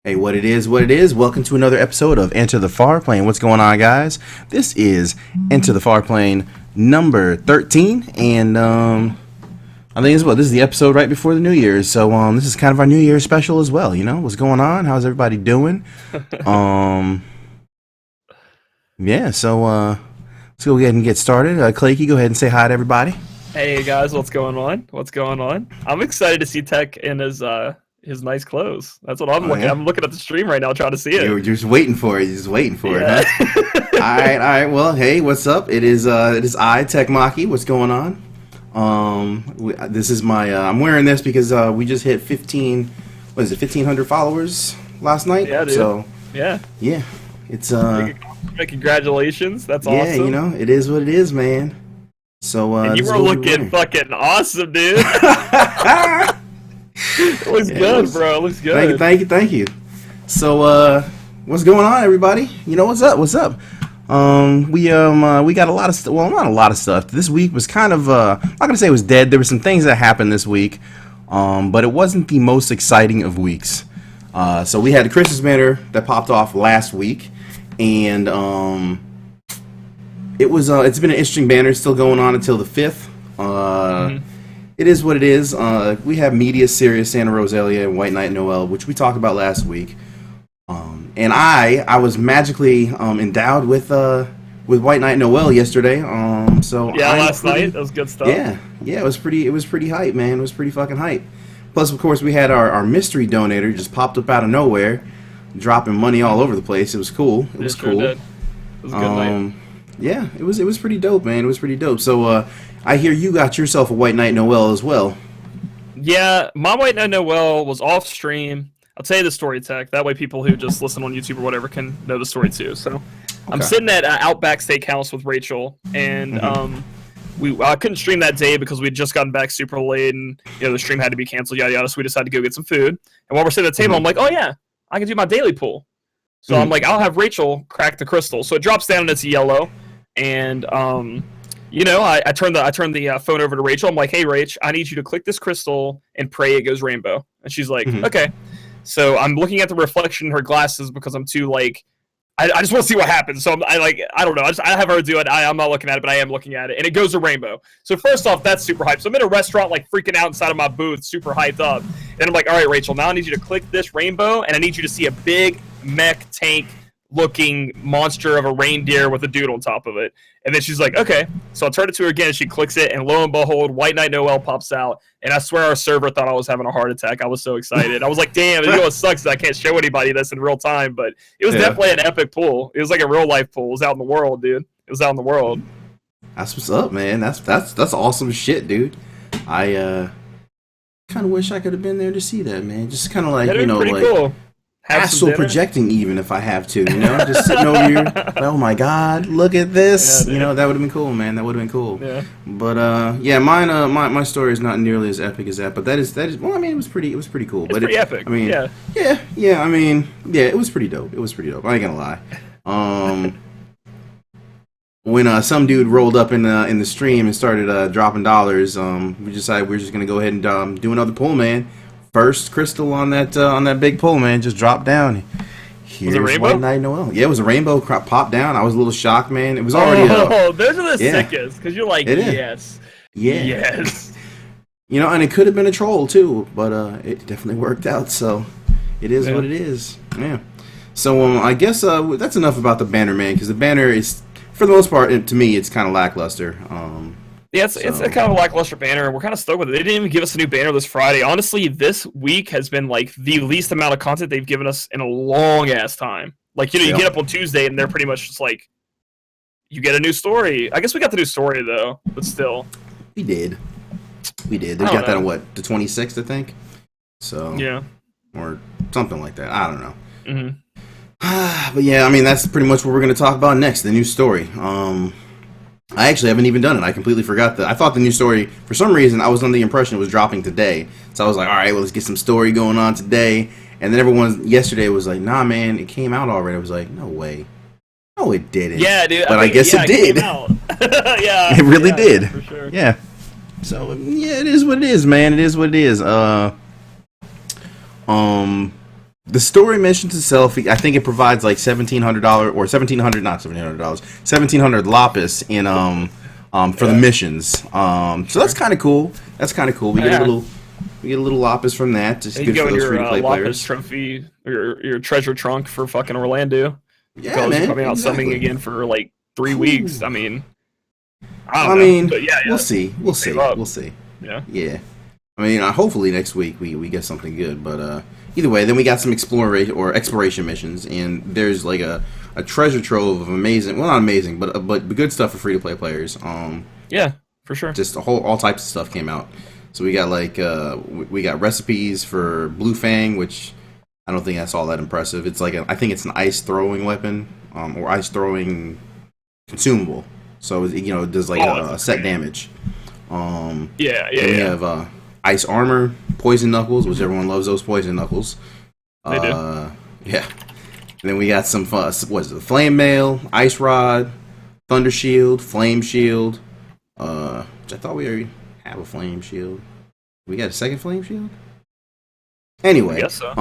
Hey, what it is, what it is. Welcome to another episode of Enter the Farplane. What's going on, guys? This is Enter the Farplane number 13, and I think this is the episode right before the New Year's. So this is kind of our New Year's special as well. You know, what's going on? How's everybody doing? Yeah. So let's go ahead and get started. Clayky, go ahead and say hi to everybody. Hey guys, what's going on? What's going on? I'm excited to see Tech in his nice clothes. That's what I'm looking. Yeah? I'm looking at the stream right now, trying to see it. You're just waiting for it. You're just waiting for it, huh? all right. Well, hey, what's up? It is I, Tech Maki. What's going on? This is my. I'm wearing this because we just hit 1,500 followers last night. Yeah, dude. So yeah. It's Congratulations. That's awesome. Yeah, you know, it is what it is, man. So and you were looking fucking awesome, dude. It looks good, bro. It looks good. Thank you. So what's going on, everybody? You know, what's up? We got a lot of well, not a lot of stuff. This week was kind of I'm not gonna say it was dead. There were some things that happened this week, but it wasn't the most exciting of weeks. So we had the Christmas banner that popped off last week, and it's been an interesting banner. It's still going on until the 5th. It is what it is. We have Media, Sirius, Santa Rosalia, and White Knight Noel, which we talked about last week. And I was magically endowed with White Knight Noel yesterday. So last night that was good stuff. Yeah, it was pretty hype, man. It was pretty fucking hype. Plus, of course, we had our mystery donator just popped up out of nowhere, dropping money all over the place. It was cool. It was cool. Did. It was a good night. Yeah, it was pretty dope, man. It was pretty dope. So I hear you got yourself a White Knight Noel as well. Yeah, my White Knight Noel was off stream. I'll tell you the story, Tech. That way people who just listen on YouTube or whatever can know the story too. So I'm sitting at Outback Steakhouse with Rachel, and I couldn't stream that day because we had just gotten back super late, and the stream had to be canceled, yada yada. So we decided to go get some food. And while we're sitting at the table, I'm like, oh yeah, I can do my daily pool. So I'm like, I'll have Rachel crack the crystal. So it drops down and it's yellow. And I turned the phone over to Rachel. I'm like, hey Rach, I need you to click this crystal and pray it goes rainbow. And she's like, okay. So I'm looking at the reflection in her glasses because I'm too I just want to see what happens. So I don't know. I have her do it. I'm not looking at it, but I am looking at it, and it goes to rainbow. So first off, that's super hyped. So I'm in a restaurant, freaking out inside of my booth, super hyped up. And I'm like, all right, Rachel, now I need you to click this rainbow, and I need you to see a big mech tank looking monster of a reindeer with a dude on top of it. And then she's like, okay. So I turn it to her again, and she clicks it, and lo and behold, White Knight Noel pops out. And I swear our server thought I was having a heart attack. I was so excited. I was like, damn, what sucks is I can't show anybody this in real time, but it was definitely an epic pool. It was like a real life pool. It was out in the world, dude. It was out in the world. That's what's up, man. That's awesome shit, dude. I kind of wish I could have been there to see that, man. Just kind of pretty cool. Astral projecting, even if I have to, just sitting over here. Oh my God, look at this! Yeah, that would have been cool, man. That would have been cool. Yeah. But mine. My story is not nearly as epic as that. But that is. Well, I mean, it was pretty cool. It's pretty epic. I mean, yeah. I mean, it was pretty dope. I ain't gonna lie. When some dude rolled up in the stream and started dropping dollars, we decided we were just gonna go ahead and do another pull, man. First crystal on that big pull, man, just dropped down. Here's White Knight Noel. Yeah, it was a rainbow popped down. I was a little shocked, man. It was already those are the sickest, because you're like, yes. And it could have been a troll too, but it definitely worked out. So it is what it is. Yeah. So I guess that's enough about the banner, man, because the banner is, for the most part, to me, it's kind of lackluster. It's a kind of a lackluster banner, and we're kind of stuck with it. They didn't even give us a new banner this Friday. Honestly, this week has been the least amount of content they've given us in a long ass time. You get up on Tuesday and they're pretty much just you get a new story. I guess we got the new story though, but still. We did. They got that on the 26th, I think. So yeah, or something like that. I don't know. But yeah, I mean that's pretty much what we're going to talk about next. The new story. I actually haven't even done it. I completely forgot that. I thought the new story, for some reason, I was under the impression it was dropping today. So I was like, all right, well, let's get some story going on today. And then everyone yesterday was like, nah, man, it came out already. I was like, no way. No, it didn't. Yeah, dude. But I guess it did. Yeah. It really did. For sure. Yeah. So, yeah, it is what it is, man. It is what it is. The story missions itself, I think it provides like $1,700 or $1,700 lapis in for the missions. So that's kind of cool. We get a little lapis from that. Just good for those free to play players. Trophy, your treasure trunk for fucking Orlando. Yeah, man. Coming out summing again for like 3 weeks. I mean, but we'll see. We'll see. Yeah. I mean, hopefully next week we get something good. But either way, then we got some exploration missions, and there's like a treasure trove of amazing, well, not amazing, but good stuff for free to play players. Yeah, for sure. Just all types of stuff came out. So we got like we got recipes for Blue Fang, which I don't think that's all that impressive. It's like I think it's an ice throwing weapon or ice throwing consumable. So it does like a set damage. We have ice armor, poison knuckles, which everyone loves those poison knuckles. They do. Yeah. And then we got some flame mail, ice rod, thunder shield, flame shield. Which I thought we already have a flame shield. We got a second flame shield. Anyway, I guess so.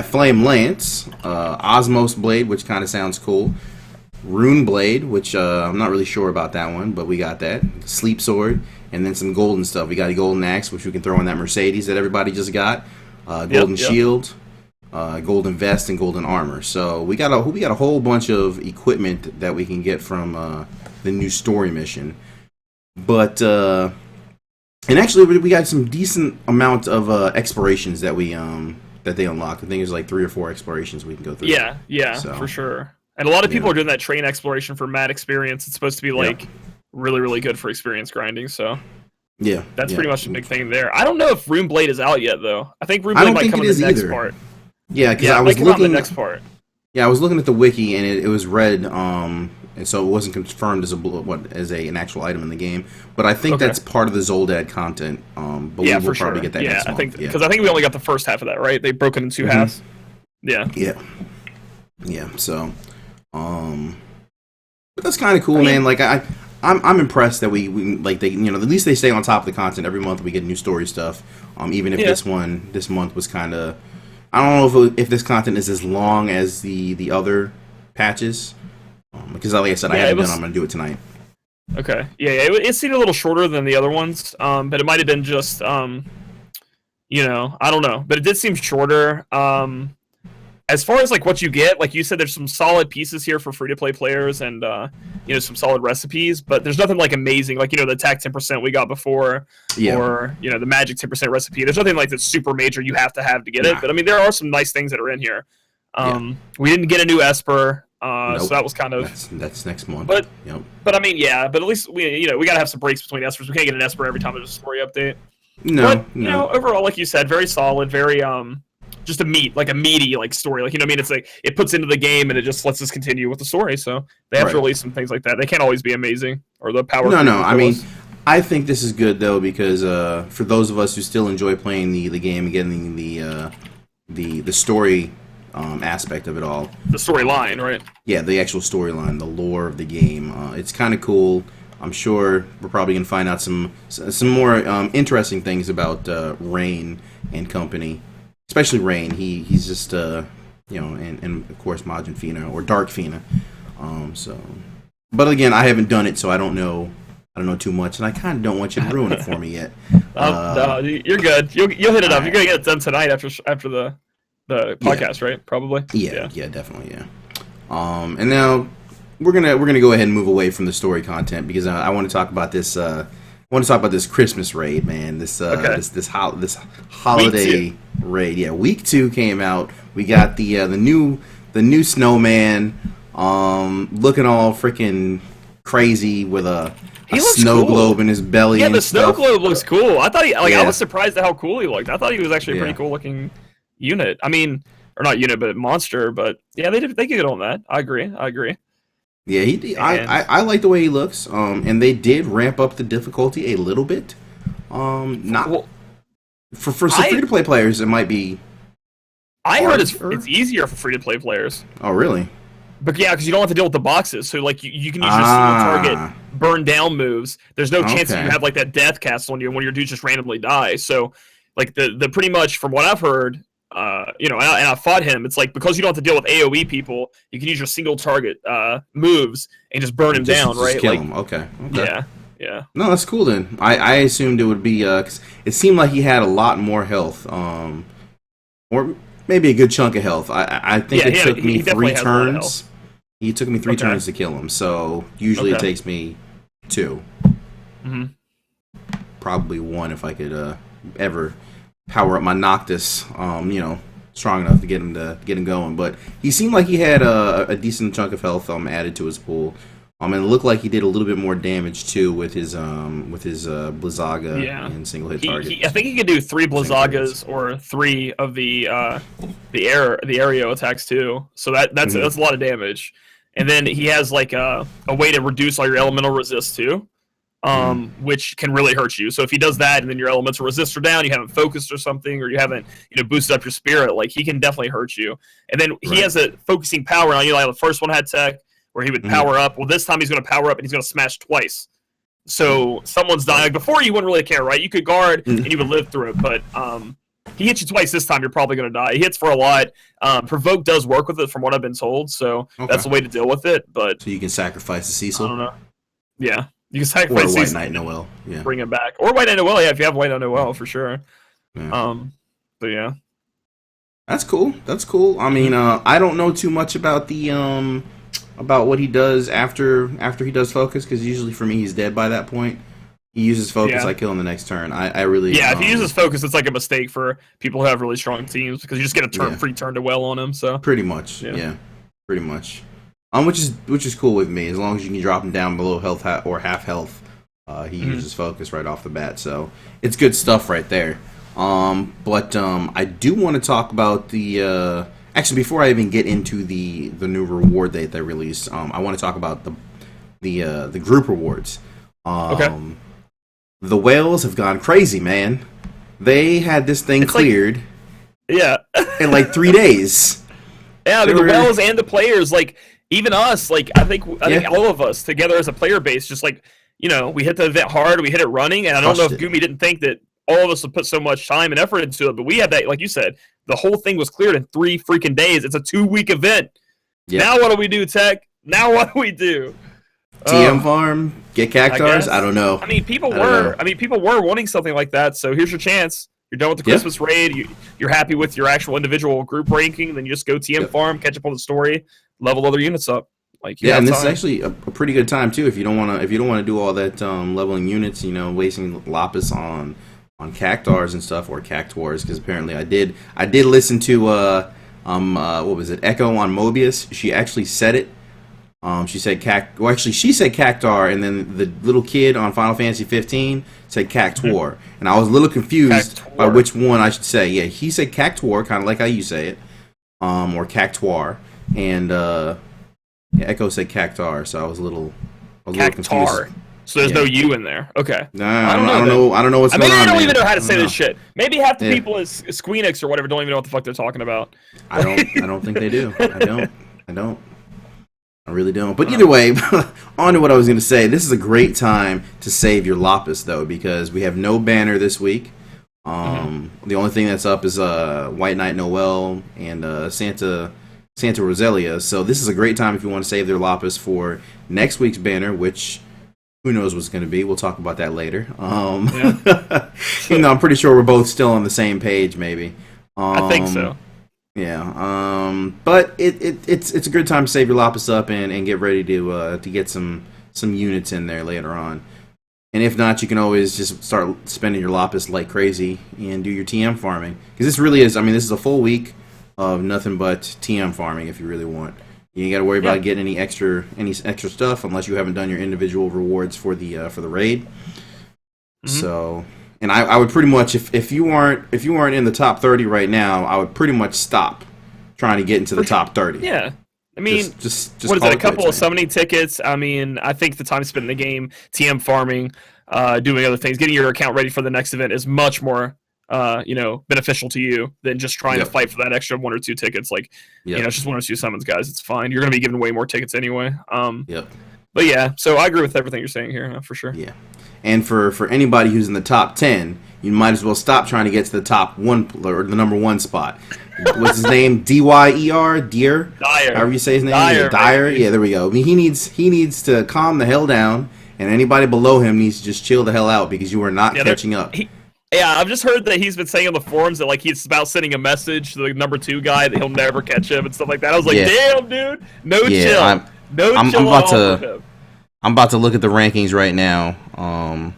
flame lance, osmos blade, which kind of sounds cool. Rune blade, which I'm not really sure about that one, but we got that. Sleep sword, and then some golden stuff. We got a golden axe, which we can throw in that Mercedes that everybody just got. Golden shield, golden vest, and golden armor. So we got a whole bunch of equipment that we can get from the new story mission. But and actually, we got some decent amount of explorations that we that they unlocked. I think there's like 3 or 4 explorations we can go through. Yeah, so, for sure. And a lot of people are doing that train exploration for mad experience. It's supposed to be like really, really good for experience grinding. So that's pretty much the big thing there. I don't know if Rune Blade is out yet though. I think Rune Blade might come in the next part. Yeah, because I was looking at the next part. Yeah, I was looking at the wiki and it was red, and so it wasn't confirmed as an actual item in the game. But I think that's part of the Zoldad content. But we'll probably get that next month. Because I think we only got the first half of that, right? They broke it in 2 halves. Yeah. So. But that's kind of cool, man. Like I'm impressed that we like they at least they stay on top of the content every month. We get new story stuff. Even if this month was kind of, I don't know if this content is as long as the other patches. Because like I said, I haven't done. I'm gonna do it tonight. Okay. It seemed a little shorter than the other ones. But it might have been just I don't know. But it did seem shorter. As far as like what you get, like you said, there's some solid pieces here for free-to-play players, and some solid recipes. But there's nothing like amazing, like the attack 10% we got before, or the magic 10% recipe. There's nothing like that's super major you have to get it. But I mean, there are some nice things that are in here. We didn't get a new Esper, so that was kind of that's next month. But I mean, but at least we gotta have some breaks between Espers. We can't get an Esper every time there's a story update. No. Overall, like you said, very solid, very just a meaty like story. Like it's like it puts into the game and it just lets us continue with the story. So they have to release some things like that. They can't always be amazing or the power. No. I mean, I think this is good though because for those of us who still enjoy playing the game and getting the story aspect of it all, the storyline, right? Yeah, the actual storyline, the lore of the game. It's kind of cool. I'm sure we're probably gonna find out some more interesting things about Rain and company. Especially Rain, he's just and of course Majin Fina or Dark Fina. But again, I haven't done it, so I don't know too much, and I kind of don't want you to ruin it for me yet. No, you're good. You'll hit it up. You're gonna get it done tonight after the podcast, right? Probably. Yeah, definitely. And now we're gonna go ahead and move away from the story content because I want to talk about this. I want to talk about this Christmas raid, man. This holiday raid. Yeah, week 2 came out. We got the new snowman, looking all freaking crazy with a snow globe in his belly. Yeah, the snow globe looks cool. I thought I was surprised at how cool he looked. I thought he was actually a pretty cool looking unit. I mean, or not unit, but monster. But yeah, they could get on that. I agree. Yeah, I like the way he looks. And they did ramp up the difficulty a little bit. For some free to play players, it might be. I heard it's easier for free to play players. Oh, really? But yeah, because you don't have to deal with the boxes. So like you can use your single target burn down moves. There's no chance that you have like that death cast on you when your dudes just randomly die. So like the pretty much from what I've heard, and I fought him. It's like, because you don't have to deal with AoE people, you can use your single target moves and just burn him down, right? Just kill him. Okay. Yeah. No, that's cool then. I assumed it would be, because it seemed like he had a lot more health, or maybe a good chunk of health. I think it took me 3 turns. He took me 3 turns to kill him, so usually it takes me 2. Mm-hmm. Probably 1 if I could ever power up my Noctis, strong enough to get him going. But he seemed like he had a decent chunk of health added to his pool. And it looked like he did a little bit more damage too with his Blizzaga and single hit targets. I think he could do 3 Blizzagas or 3 of the aerial attacks too. So that's a lot of damage. And then he has like a way to reduce all your elemental resist too, which can really hurt you. So if he does that and then your elemental resist are down, you haven't focused or something, or you haven't boosted up your spirit, like he can definitely hurt you. And then he has a focusing power on you. Like the first one had tech where he would power up. Well, this time he's going to power up and he's going to smash twice. So someone's dying. Like before, you wouldn't really care, right? You could guard and you would live through it, but he hits you twice this time, you're probably going to die. He hits for a lot. Provoke does work with it from what I've been told, so that's the way to deal with it. But so you can sacrifice the Cecil? I don't know. Yeah. You can sacrifice White Knight Noel. Yeah. Bring him back. Or White Knight Noel, if you have White Knight Noel, for sure. Yeah. But yeah. That's cool. I mean, I don't know too much about the about what he does after he does focus, because usually for me he's dead by that point. He uses focus, I kill him the next turn. I really... Yeah, if he uses focus, it's like a mistake for people who have really strong teams, because you just get a free turn to well on him, so... Pretty much, yeah. Pretty much. Which is cool with me, as long as you can drop him down below health or half health. He uses focus right off the bat, so it's good stuff right there. But I do want to talk about the... Actually, before I even get into the new reward that they released, I want to talk about the group rewards. Okay. The whales have gone crazy, man. They had this thing cleared. In like 3 days. Yeah, the whales and the players, like even us, like I think all of us together as a player base, just like we hit the event hard, we hit it running, and I don't know if Gumi didn't think that all of us would put so much time and effort into it, but we had that, like you said, the whole thing was cleared in 3 freaking days. It's a 2-week event. Yep. Now what do we do, Tech? Now what do we do? TM farm, get cactars. I don't know. I mean, people were wanting something like that. So here's your chance. You're done with the Christmas raid. You're happy with your actual individual group ranking. Then you just go TM farm, catch up on the story, level other units up. Like and this is actually a pretty good time too if you don't want to do all that leveling units. Wasting lapis on cactars and stuff, or cactuars, because apparently I did listen to what was it, Echo on Mobius. She actually said it. She said she said cactar, and then the little kid on Final Fantasy 15 said cactuar, and I was a little confused by which one I should say. Yeah, he said cactuar, kind of like how you say it, or cactuar, and Echo said cactar, so I was a little confused. So there's no U in there. Okay. Nah, I don't know what's going on. Maybe they don't even know how to say this shit. Maybe half the people is Squeenix or whatever don't even know what the fuck they're talking about. I don't think they do. I don't. I really don't. But either way, on to what I was going to say. This is a great time to save your lapis, though, because we have no banner this week. The only thing that's up is White Knight Noel and Santa Roselia. So this is a great time if you want to save their lapis for next week's banner, which who knows what's going to be. We'll talk about that later. I'm pretty sure we're both still on the same page, maybe. I think so. Yeah, but it's a good time to save your lapis up and get ready to get some units in there later on. And if not, you can always just start spending your lapis like crazy and do your TM farming, because this really is. I mean, this is a full week of nothing but TM farming. If you really want, you ain't got to worry about getting any extra stuff unless you haven't done your individual rewards for the raid. So. And I would pretty much, if you aren't in the top 30 right now, I would pretty much stop trying to get into the top 30. Yeah. I mean, just what is it, a couple of summoning tickets? I mean, I think the time spent in the game, TM farming, doing other things, getting your account ready for the next event is much more, beneficial to you than just trying to fight for that extra 1 or 2 tickets. Like, it's just 1 or 2 summons, guys. It's fine. You're going to be given way more tickets anyway. But yeah, so I agree with everything you're saying here, for sure. Yeah. And for anybody who's in the top 10, you might as well stop trying to get to the top one or the number one spot. What's his name? Dyer, Deer. However you say his name. Dyer. Yeah, there we go. I mean, he needs to calm the hell down, and anybody below him needs to just chill the hell out because you are not catching up. I've just heard that he's been saying on the forums that like he's about sending a message to the number 2 guy that he'll never catch him and stuff like that. I was like, damn, dude, chill. I'm about to look at the rankings right now.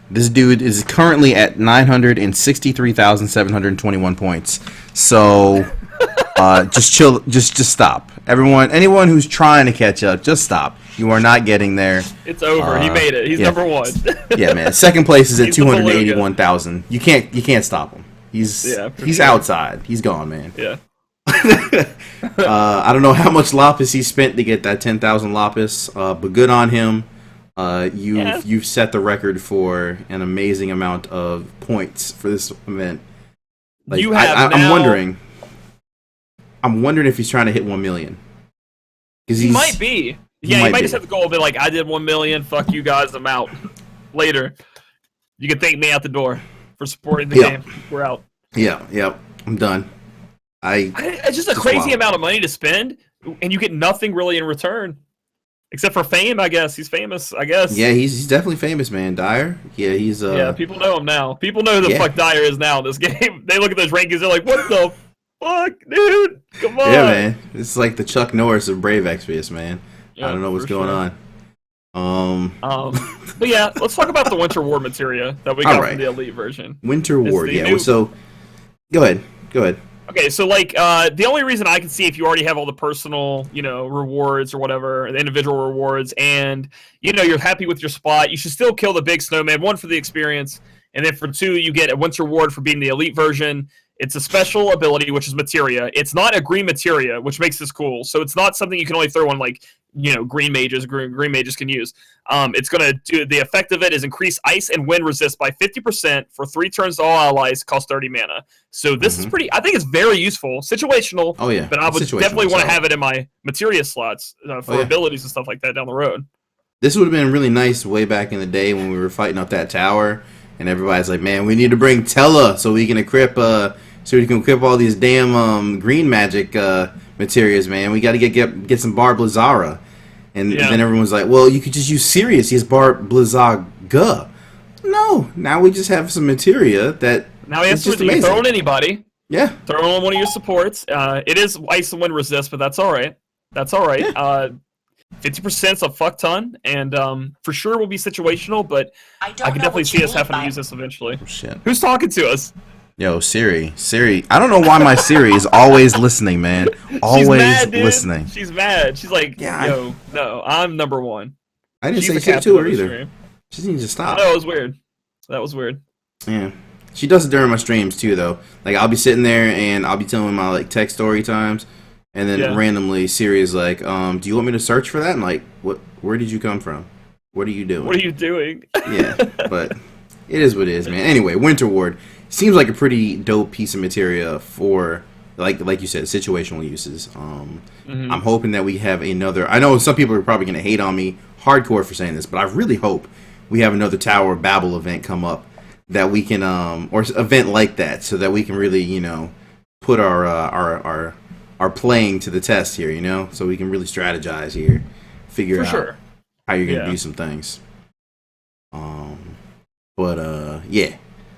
This dude is currently at 963,721 points. So, just chill. Just stop. Anyone who's trying to catch up, just stop. You are not getting there. It's over. He made it. He's number 1. Yeah, man. Second place is at 281,000. You can't stop him. He's outside. He's gone, man. Yeah. I don't know how much lapis he spent to get that 10,000 lapis, but good on him. You've set the record for an amazing amount of points for this event. Like, I'm wondering if he's trying to hit 1 million. He might be. Yeah, he might just have the goal of it like, I did 1 million. Fuck you guys. I'm out. Later, you can thank me out the door for supporting the game. We're out. Yeah. I'm done. It's just a crazy amount of money to spend, and you get nothing really in return. Except for fame, I guess. He's famous, I guess. Yeah, he's definitely famous, man. Dyer. Yeah, he's Yeah, people know him now. People know who the fuck Dyer is now in this game. They look at those rankings, they're like, what the fuck, dude? Come on. Yeah, man. It's like the Chuck Norris of Brave Exvius, man. I don't know what's going on. But yeah, let's talk about the Winter War materia that we got from the Elite version. Winter War, yeah. So, go ahead. Okay, so like the only reason I can see if you already have all the personal, rewards or whatever, the individual rewards, and you're happy with your spot, you should still kill the big snowman. 1 for the experience, and then for 2, you get a Winter Ward for being the elite version. It's a special ability, which is materia. It's not a green materia, which makes this cool. So it's not something you can only throw on like green mages can use. It's going to do the effect of it is increase ice and wind resist by 50% for 3 turns to all allies, cost 30 mana. So this is I think it's very useful, situational. Oh yeah, but I would definitely want to have it in my materia slots for abilities and stuff like that down the road. This would have been really nice way back in the day when we were fighting up that tower, and everybody's like, "Man, we need to bring Tella so we can equip all these damn green magic materials, man. We got to get some Bar Blizzara." And then everyone's like, well, you could just use Sirius. He has Bar Blizzaga. No, now we just have some materia that now we have to throw on anybody. Yeah. Throw on one of your supports. It is ice and wind resist, but that's all right. 50% is a fuck ton, and for sure will be situational, but I can definitely see us having to use this eventually. Oh, shit. Who's talking to us? Yo, Siri. I don't know why my Siri is always listening, man. Always listening. She's mad. She's like, no, I'm number 1. I didn't say shit to her either. She needs to stop. No, that was weird. Yeah. She does it during my streams too, though. Like, I'll be sitting there and I'll be telling my like tech story times, and then randomly Siri is like, "Do you want me to search for that?" And like, "What? Where did you come from? What are you doing?" What are you doing? Yeah, but it is what it is, man. Anyway, Winter Ward seems like a pretty dope piece of materia for like you said, situational uses. I'm hoping that we have another. I know some people are probably going to hate on me hardcore for saying this, but I really hope we have another Tower of Babel event come up that we can or event like that, so that we can really put our playing to the test here, so we can really strategize here, figure out how you're going to do some things. Yeah,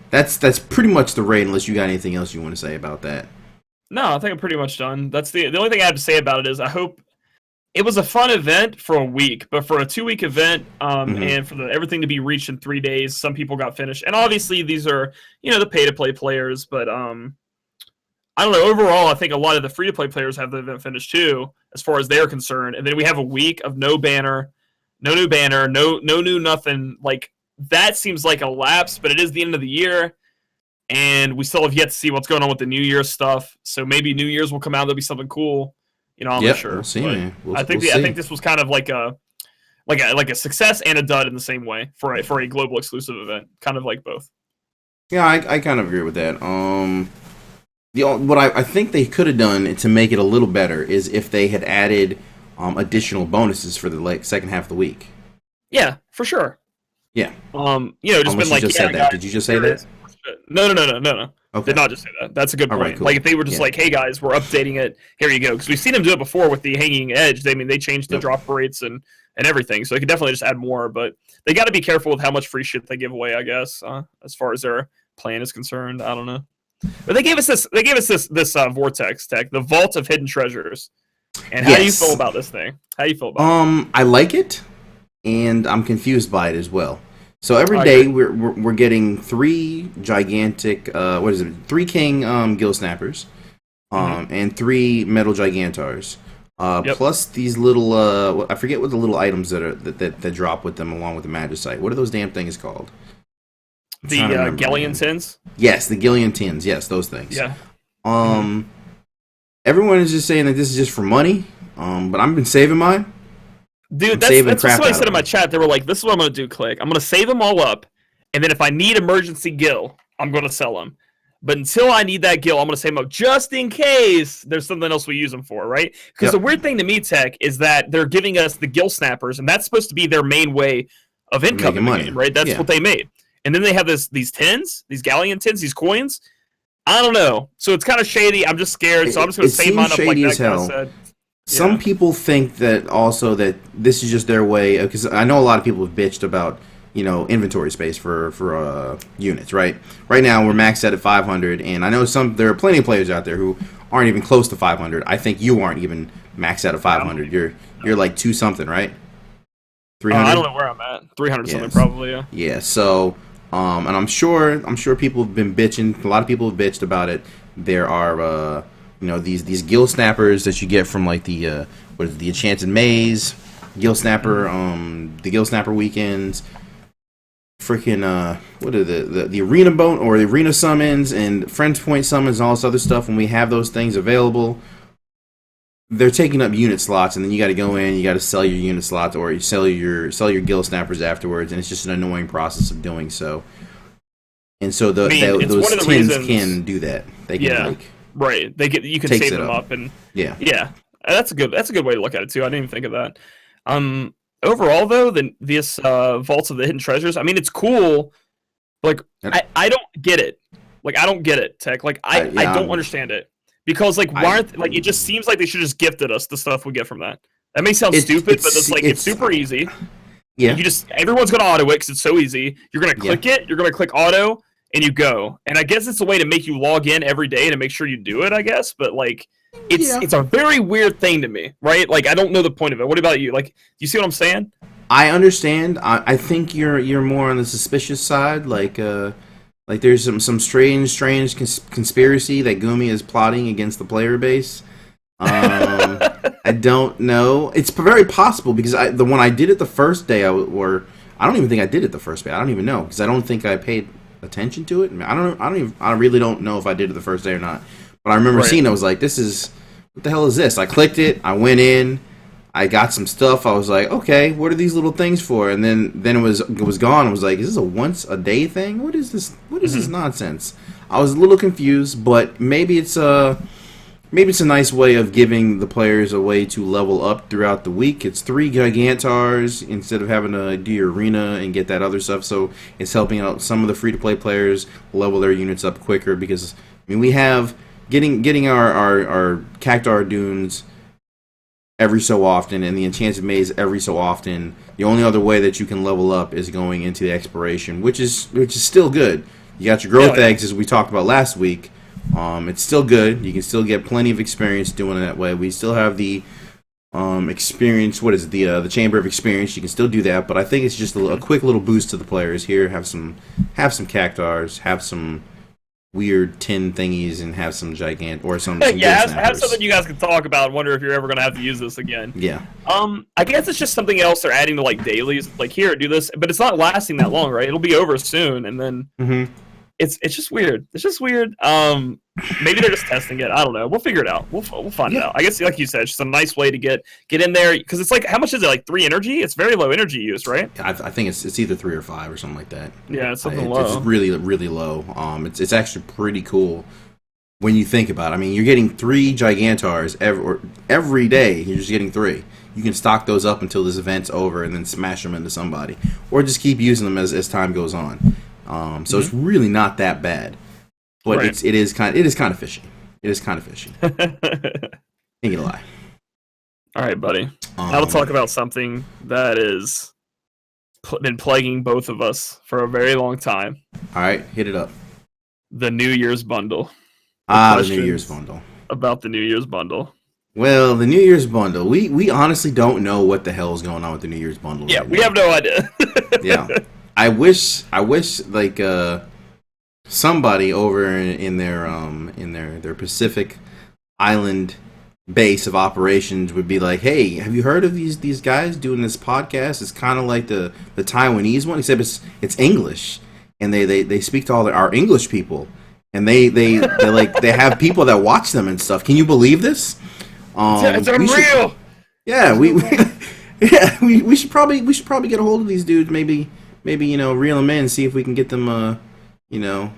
that's pretty much the raid. Unless you got anything else you want to say about that. No, I think I'm pretty much done. That's the only thing I have to say about it is I hope it was a fun event for a week, but for a 2-week event, and for everything to be reached in 3 days, some people got finished. And obviously these are, the pay-to-play players, but I don't know, overall, I think a lot of the free-to-play players have the event finished too, as far as they're concerned. And then we have a week of no banner, no new nothing. Like, that seems like a lapse, but it is the end of the year, and we still have yet to see what's going on with the New Year's stuff. So maybe New Year's will come out, there'll be something cool. I'm not sure. We'll see, man. I think this was kind of like a success and a dud in the same way for a global exclusive event, kind of like both. Yeah, I kind of agree with that. What I think they could have done to make it a little better is if they had added additional bonuses for the second half of the week. Yeah, for sure. Yeah. Just Unless been like, you just yeah, said that. guys, Did you just say that? No. Okay. Did not just say that. That's a good All point. right, cool. Like if they were just like, hey guys, we're updating it. Here you go. Because we've seen them do it before with the hanging edge. They changed the drop rates and everything. So they could definitely just add more. But they got to be careful with how much free shit they give away. I guess as far as their plan is concerned. I don't know. But they gave us this. They gave us this vortex tech, the Vault of Hidden Treasures. And how do you feel about this thing? How do you feel about it? I like it, and I'm confused by it as well. So every day we're getting 3 gigantic, 3 king gill snappers, and 3 metal gigantars, plus these little I forget what the little items that drop with them along with the magicite. What are those damn things called? The Galleon tins? Yes, the Galleon tins. Yes, those things. Yeah. Everyone is just saying that this is just for money, but I've been saving mine. Dude, that's what somebody said in my chat. They were like, this is what I'm going to do, Click. I'm going to save them all up, and then if I need emergency gil, I'm going to sell them. But until I need that gil, I'm going to save them up just in case there's something else we use them for, right? Because the weird thing to me, Tech, is that they're giving us the gil snappers, and that's supposed to be their main way of income in the game, right? That's what they made. And then they have these tins, these galleon tins, these coins. I don't know. So it's kind of shady. I'm just scared, so I'm just going to save mine up like that guy said. Some people think that also that this is just their way, because I know a lot of people have bitched about, inventory space for units, right? Right now we're maxed out at 500, and I know there are plenty of players out there who aren't even close to 500. I think you aren't even maxed out at 500. You're like 2 something, right? 300. I don't know where I'm at. 300 something probably. Yeah. Yeah. So, and I'm sure people have been bitching. A lot of people have bitched about it. There are these gill snappers that you get from like the Enchanted Maze, gill snapper, the gill snapper weekends, freaking what are the arena bone or the arena summons and friends point summons and all this other stuff. When we have those things available, they're taking up unit slots, and then you got to go in, you got to sell your unit slots, or you sell your gill snappers afterwards, and it's just an annoying process of doing so. And so those tins can do that. They can right. You can save them up, and that's a good way to look at it too. I didn't even think of that. Overall, though, this Vaults of the Hidden Treasures, I mean, it's cool. Like, I don't get it. Like, I don't get it, Tech. Like, I don't understand it. Because, like, why aren't... Like, it just seems like they should just gifted us the stuff we get from that. That may sound stupid, but it's super easy. Yeah. Everyone's going to auto it because it's so easy. You're going to click it. You're going to click auto, and you go. And I guess it's a way to make you log in every day to make sure you do it, I guess. But, like... It's a very weird thing to me, right? Like, I don't know the point of it. What about you? Like, do you see what I'm saying? I understand. I think you're more on the suspicious side. Like there's some strange conspiracy that Gumi is plotting against the player base. I don't know. It's very possible because the one I did it the first day, I don't even think I did it the first day. I don't even know because I don't think I paid attention to it. I really don't know if I did it the first day or not. But I remember seeing it, I was like, what the hell is this? I clicked it, I went in, I got some stuff, I was like, okay, what are these little things for? And then it was gone. I was like, is this a once a day thing? What is this this nonsense? I was a little confused, but maybe it's a nice way of giving the players a way to level up throughout the week. It's 3 Gigantars instead of having to do your arena and get that other stuff, so it's helping out some of the free-to-play players level their units up quicker because, I mean, we have... Getting our Cactuar Dunes every so often and the Enchanted Maze every so often, the only other way that you can level up is going into the exploration, which is still good. You got your growth eggs, as we talked about last week. It's still good. You can still get plenty of experience doing it that way. We still have the experience. What is it? The Chamber of Experience. You can still do that, but I think it's just a quick little boost to the players here. Have some Cactuars. Have some weird tin thingies and have some have something you guys can talk about and wonder if you're ever going to have to use this again. I guess it's just something else they're adding to like dailies, like here, do this, but it's not lasting that long, right? It'll be over soon, and then it's just weird. Maybe they're just testing it. I don't know. We'll figure it out. We'll find it out. I guess, like you said, it's just a nice way to get in there, because it's like, how much is it? Like 3 energy? It's very low energy use, right? I think it's either 3 or 5 or something like that. Yeah, it's something low. It's really, really low. It's actually pretty cool. when you think about it. I mean, you're getting 3 Gigantars every day. You're just getting 3. You can stock those up until this event's over and then smash them into somebody. Or just keep using them as time goes on. So it's really not that bad. But it is kind of fishy. It is kind of fishy. Ain't gonna lie. All right, buddy. Now we'll talk about something that is been plaguing both of us for a very long time. All right, hit it up. The New Year's bundle. The New Year's bundle. About the New Year's bundle. Well, the New Year's bundle. We honestly don't know what the hell is going on with the New Year's bundle. Yeah, we have no idea. Yeah, I wish like somebody over in their Pacific Island base of operations would be like, hey, have you heard of these guys doing this podcast? It's kind of like the Taiwanese one, except it's English, and they speak to all our English people, and they have people that watch them and stuff. Can you believe this? It's unreal. We should probably get a hold of these dudes. Maybe reel them in and see if we can get them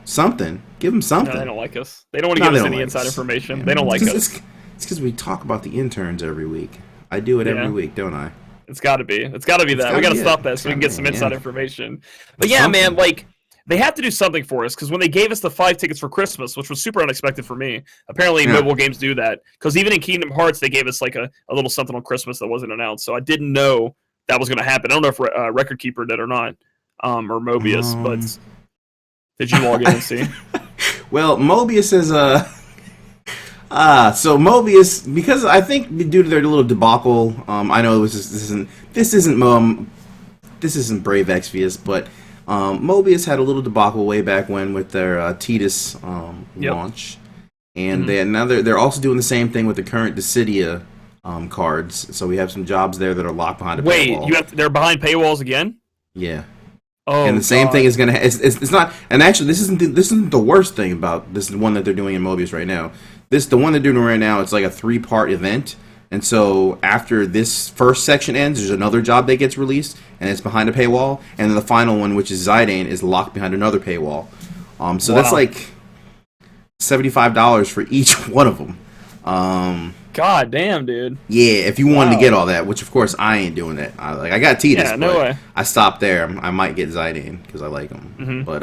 something. Give them something. No, they don't like us. They don't want to give us any inside information. Yeah. They don't like us. It's because we talk about the interns every week. I do it every week, don't I? It's got to be. It's got to be that. We got to stop that so we can get some inside information. But yeah, man, like, they have to do something for us, because when they gave us the 5 tickets for Christmas, which was super unexpected for me, apparently mobile games do that. Because even in Kingdom Hearts, they gave us like a little something on Christmas that wasn't announced. So I didn't know that was going to happen. I don't know if Record Keeper did or not, or Mobius, but did you log in and see? Well, Mobius is so Mobius, because I think due to their little debacle, I know this isn't Brave Exvius, but Mobius had a little debacle way back when with their Tidus launch, and they're also doing the same thing with the current Dissidia cards. So we have some jobs there that are locked behind a paywall. They're behind paywalls again? Yeah. Oh, and the same thing is gonna. It's not. And actually, this isn't the worst thing about this one that they're doing in Mobius right now. The one they're doing right now, it's like a 3-part event. And so after this first section ends, there's another job that gets released, and it's behind a paywall. And then the final one, which is Zidane, is locked behind another paywall. So that's like $75 for each one of them. God damn, dude. Yeah, if you wanted to get all that, which of course I ain't doing that. I got Tidus, yeah, no way. I stopped there. I might get Zidane because I like him, but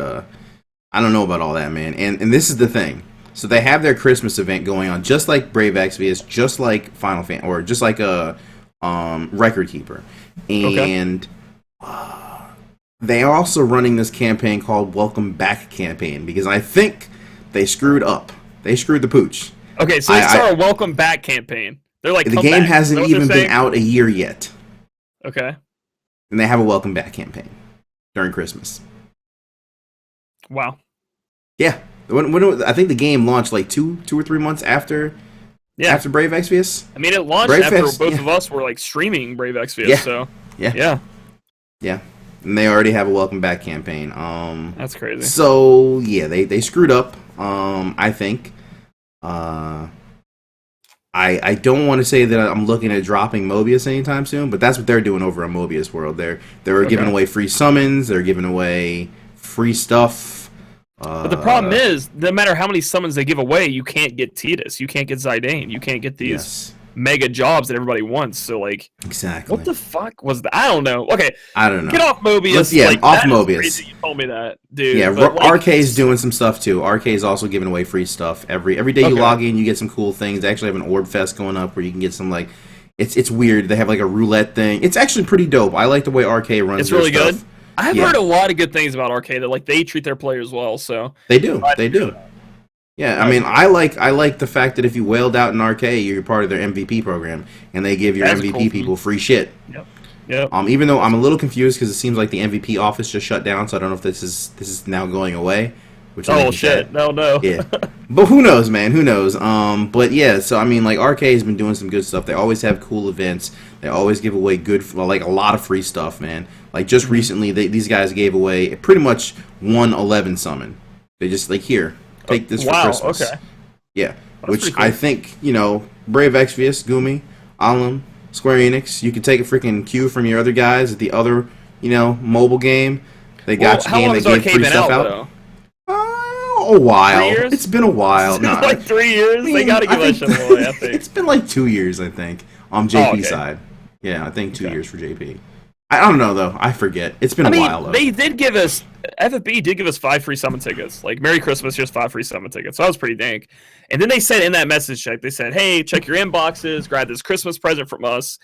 I don't know about all that, man. And this is the thing. So they have their Christmas event going on, just like Brave Exvius, just like Final Fantasy, or just like a Record Keeper, and they are also running this campaign called Welcome Back campaign, because I think they screwed up. They screwed the pooch. Okay, so it's our Welcome Back campaign. They're like, the game hasn't even been out a year yet. Okay. And they have a Welcome Back campaign during Christmas. Wow. Yeah. When I think the game launched like 2 or 3 months after Brave Exvius. I mean, it launched after both of us were like streaming Brave Exvius. So yeah. And they already have a Welcome Back campaign. That's crazy. So yeah, they screwed up. I think. I don't want to say that I'm looking at dropping Mobius anytime soon, but that's what they're doing over on Mobius World. They're giving away free summons. They're giving away free stuff. But the problem is, no matter how many summons they give away, you can't get Tidus, you can't get Zidane, you can't get these mega jobs that everybody wants. So, like, exactly, what the fuck was that? I don't know. Okay, I don't know. Get off Mobius. Off Mobius. Crazy you told me that, dude. Yeah, RK's doing some stuff too. RK's also giving away free stuff every day. You log in, you get some cool things. They actually have an Orb Fest going up where you can get some like. It's weird. They have like a roulette thing. It's actually pretty dope. I like the way RK runs. It's really good. I've heard a lot of good things about Arcade. That like they treat their players well, so they do. Yeah, I mean, I like the fact that if you wailed out in Arcade, you're part of their MVP program, and they give your MVP people free shit. Yep. Even though I'm a little confused because it seems like the MVP office just shut down, so I don't know if this is now going away. Which shit! No. Yeah, but who knows, man? Who knows? But yeah, so I mean, like Arcade has been doing some good stuff. They always have cool events. They always give away like a lot of free stuff, man. Like just recently, these guys gave away pretty much 111 summon. They just like here, take this for Christmas. Okay. Yeah, that's which cool. I think Brave Exvius, Gumi, Alum, Square Enix, you can take a freaking cue from your other guys at the other mobile game. They got your game. They gave free stuff out. a while. 3 years? It's been a while. It's like 3 years. They got to give that shit away, I think. It's been like 2 years, I think, on JP side. Yeah, I think 2 years for JP. I don't know, though. I forget. It's been a while, though. They did give us... FFB did give us 5 free summon tickets. Like, Merry Christmas, here's 5 free summon tickets. So that was pretty dank. And then they said in that message check, they said, hey, check your inboxes, grab this Christmas present from us.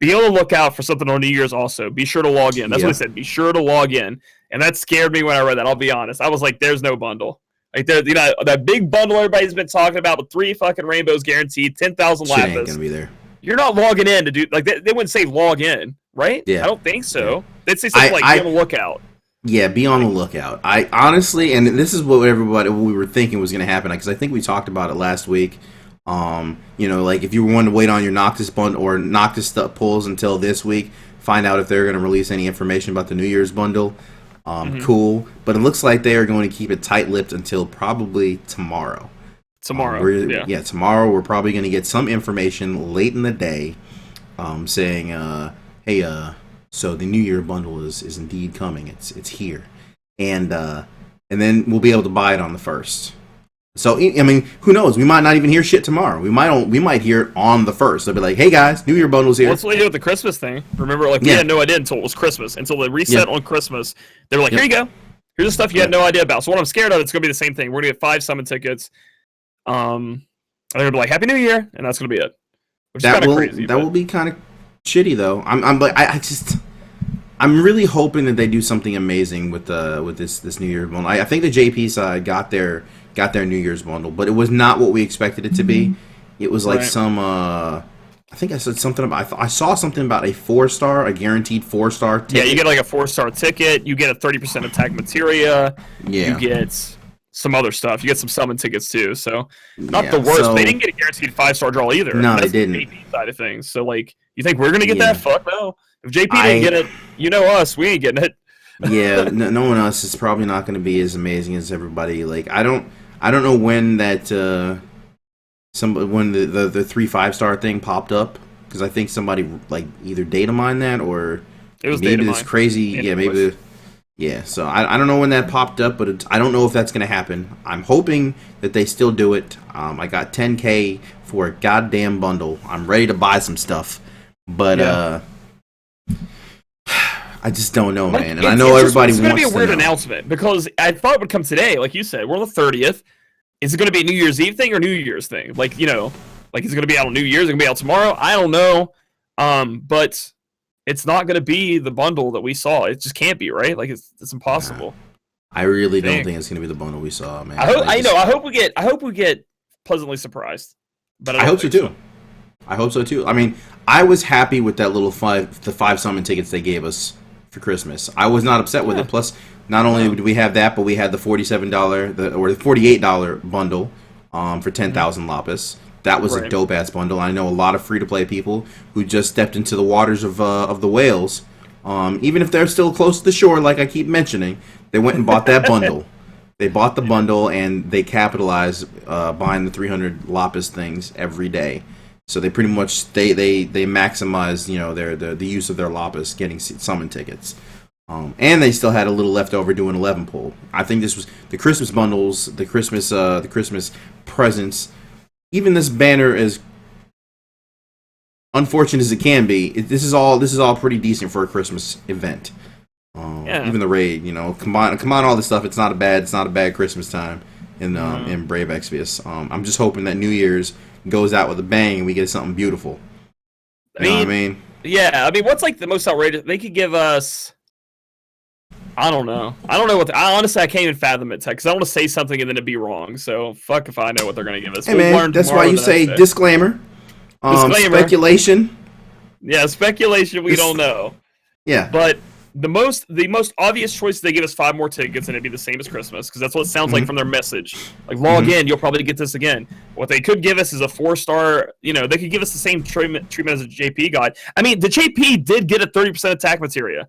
Be on the lookout for something on New Year's also. Be sure to log in. That's what they said. Be sure to log in. And that scared me when I read that, I'll be honest. I was like, there's no bundle. Like, there, you know, that big bundle everybody's been talking about with 3 fucking rainbows guaranteed, 10,000 lapis. Shit ain't gonna be there. You're not logging in to do... Like, they wouldn't say log in, right? Yeah. I don't think so. Yeah. They'd say something like, be on the lookout. Yeah, be on the lookout. I honestly, and this is what we were thinking was going to happen, because I think we talked about it last week. You know, like if you want to wait on your Noctis bundle or Noctis stuff pulls until this week, find out if they're going to release any information about the New Year's bundle. Cool, but it looks like they are going to keep it tight-lipped until probably tomorrow. Tomorrow, we're probably going to get some information late in the day, saying, hey, so the New Year bundle is indeed coming. It's here, and then we'll be able to buy it on the 1st. So I mean, who knows? We might not even hear shit tomorrow. We might hear it on the 1st. They'll be like, "Hey guys, New Year bundle's here." Well, that's what they did with the Christmas thing. Remember, like we had no idea until it was Christmas. Until they reset on Christmas, they were like, "Here you go. Here's the stuff you had no idea about." So what I'm scared of, it's gonna be the same thing. We're gonna get 5 summon tickets. And they're gonna be like, "Happy New Year," and that's gonna be it. Which is kind of crazy. That will be kind of shitty though. I'm really hoping that they do something amazing with this New Year's bundle. I think the JP side got their New Year's bundle, but it was not what we expected it to be. It was like some I think I said something about I saw something about a 4-star, a guaranteed 4-star ticket. Yeah, you get like a 4-star ticket, you get a 30% attack materia, you get some other stuff. You get some summon tickets too, so not the worst. They didn't get a guaranteed 5-star draw either. No, they didn't. The JP side of things. So like, you think we're gonna get that? Fuck no. If JP didn't get it, you know us, we ain't getting it. Yeah, no one else is probably not going to be as amazing as everybody. Like I don't know when that when the 3 5-star thing popped up, because I think somebody like either data mined that or it was maybe this crazy so I don't know when that popped up, but I don't know if that's going to happen. I'm hoping that they still do it. I got 10K for a goddamn bundle. I'm ready to buy some stuff, but I just don't know, man. And I know everybody wants to know. It's going to be a weird announcement, because I thought it would come today. Like you said, we're on the 30th. Is it going to be a New Year's Eve thing or New Year's thing? Like, you know, like is it going to be out on New Year's? Is it going to be out tomorrow? I don't know. But it's not going to be the bundle that we saw. It just can't be, right? Like it's impossible. I really don't think it's going to be the bundle we saw, man. I hope we get pleasantly surprised. But I hope so too. I hope so too. I mean, I was happy with that little 5 summon tickets they gave us for Christmas. I was not upset with it. Plus, not only did we have that, but we had the $47 or the $48 bundle for 10,000 lapis. That was a dope ass bundle. I know a lot of free to play people who just stepped into the waters of the whales. Even if they're still close to the shore, like I keep mentioning, they went and bought that bundle. They bought the bundle and they capitalized buying the 300 lapis things every day. So they pretty much they maximized, you know, the use of their lapis getting summon tickets, and they still had a little left over doing 11 pull. I think this was the Christmas bundles, the Christmas presents. Even this banner, as unfortunate as it can be, this is all pretty decent for a Christmas event. Even the raid, you know, combine all this stuff. It's not a bad Christmas time in Brave Exvius. I'm just hoping that New Year's goes out with a bang and we get something beautiful. You know what I mean? Yeah, I mean, what's like the most outrageous? They could give us... I don't know what... honestly, I can't even fathom it, because I don't want to say something and then it'd be wrong. So, fuck if I know what they're going to give us. Hey, man, that's why you say disclaimer. Speculation. Yeah, speculation, we don't know. Yeah. But... The most obvious choice, they give us 5 more tickets and it'd be the same as Christmas, because that's what it sounds like from their message. Like, log in, you'll probably get this again. What they could give us is a 4-star, you know, they could give us the same treatment as a JP guide. I mean, the JP did get a 30% attack materia,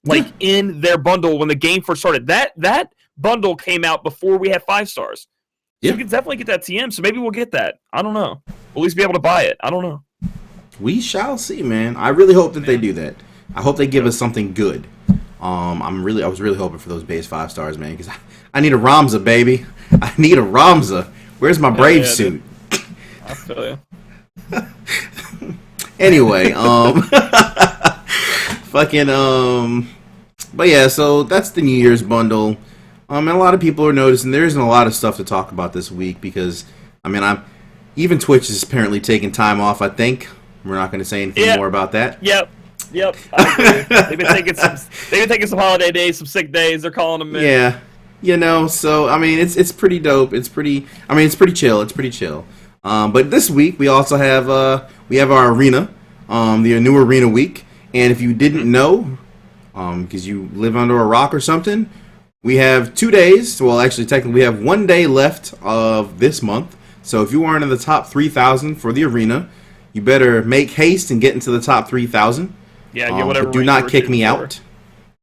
like, in their bundle when the game first started. That bundle came out before we had 5 stars. So you could definitely get that TM, so maybe we'll get that. I don't know. We'll at least be able to buy it. I don't know. We shall see, man. I really hope that they do that. I hope they give us something good. I was really hoping for those base 5 stars, man, because I need a Ramza, baby. I need a Ramza. Where's my Brave suit? Dude. I feel you. Anyway, but yeah, so that's the New Year's bundle. And a lot of people are noticing there isn't a lot of stuff to talk about this week because, I mean, even Twitch is apparently taking time off. I think we're not going to say anything more about that. Yep. I agree. They've been taking some holiday days, some sick days. They're calling them in. Yeah, you know. So I mean, it's pretty dope. It's pretty chill. It's pretty chill. But this week we also have our arena, the new arena week. And if you didn't know, because you live under a rock or something, we have 2 days. Well, actually, technically, we have 1 day left of this month. So if you aren't in the top 3,000 for the arena, you better make haste and get into the top 3,000. Yeah, get whatever. Do not kick me out.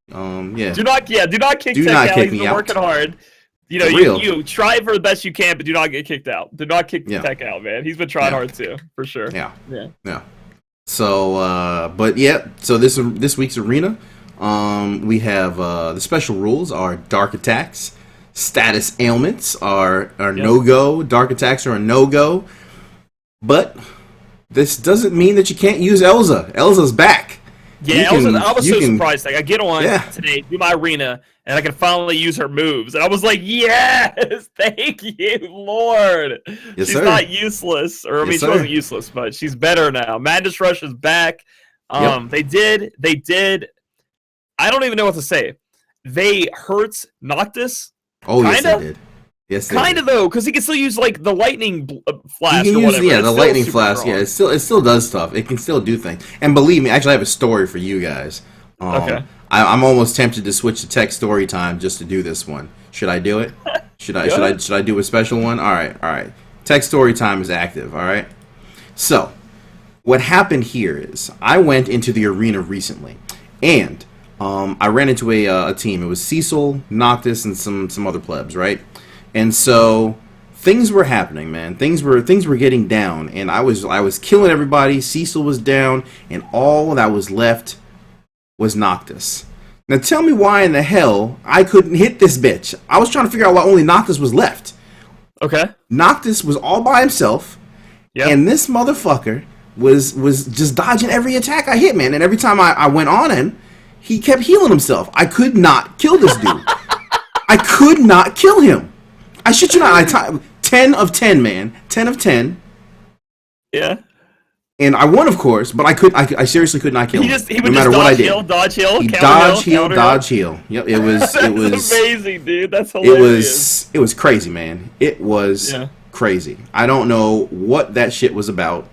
Yeah. Do not kick Tech out. He's been working hard. You know, you try for the best you can, but do not get kicked out. Do not kick Tech out, man. He's been trying hard too, for sure. Yeah. So, so this week's arena, we have the special rules are dark attacks, status ailments are no-go, dark attacks are a no-go, but this doesn't mean that you can't use Elza. Elza's back. Yeah, I was so surprised. Like, I get on today, do my arena, and I can finally use her moves. And I was like, yes, thank you, Lord. She's not useless. Or, I mean, she wasn't useless, but she's better now. Madness Rush is back. They did. I don't even know what to say. They hurt Noctis. Oh, yes, they did. Yes, kind of though, because he can still use like the lightning flash or whatever. Yeah, the lightning flash. Strong. Yeah, it still does stuff. It can still do things. And believe me, actually, I have a story for you guys. Okay. I'm almost tempted to switch to tech story time just to do this one. Should I do it? Should I do a special one? All right. Tech story time is active. All right. So, what happened here is I went into the arena recently, and I ran into a team. It was Cecil, Noctis, and some other plebs, right? And so things were happening, man. Things were getting down, and I was killing everybody. Cecil was down, and all that was left was Noctis. Now tell me why in the hell I couldn't hit this bitch. I was trying to figure out why only Noctis was left. Okay. Noctis was all by himself, and this motherfucker was just dodging every attack I hit, man. And every time I went on him, he kept healing himself. I could not kill this dude. I could not kill him. I shit you not. 10 of 10, man. 10 of 10. Yeah. And I won, of course, but I seriously could not kill him. He would no matter what I did. Dodge heal, dodge heal. Yep, it was amazing, dude. That's hilarious. It was crazy, man. It was crazy. I don't know what that shit was about.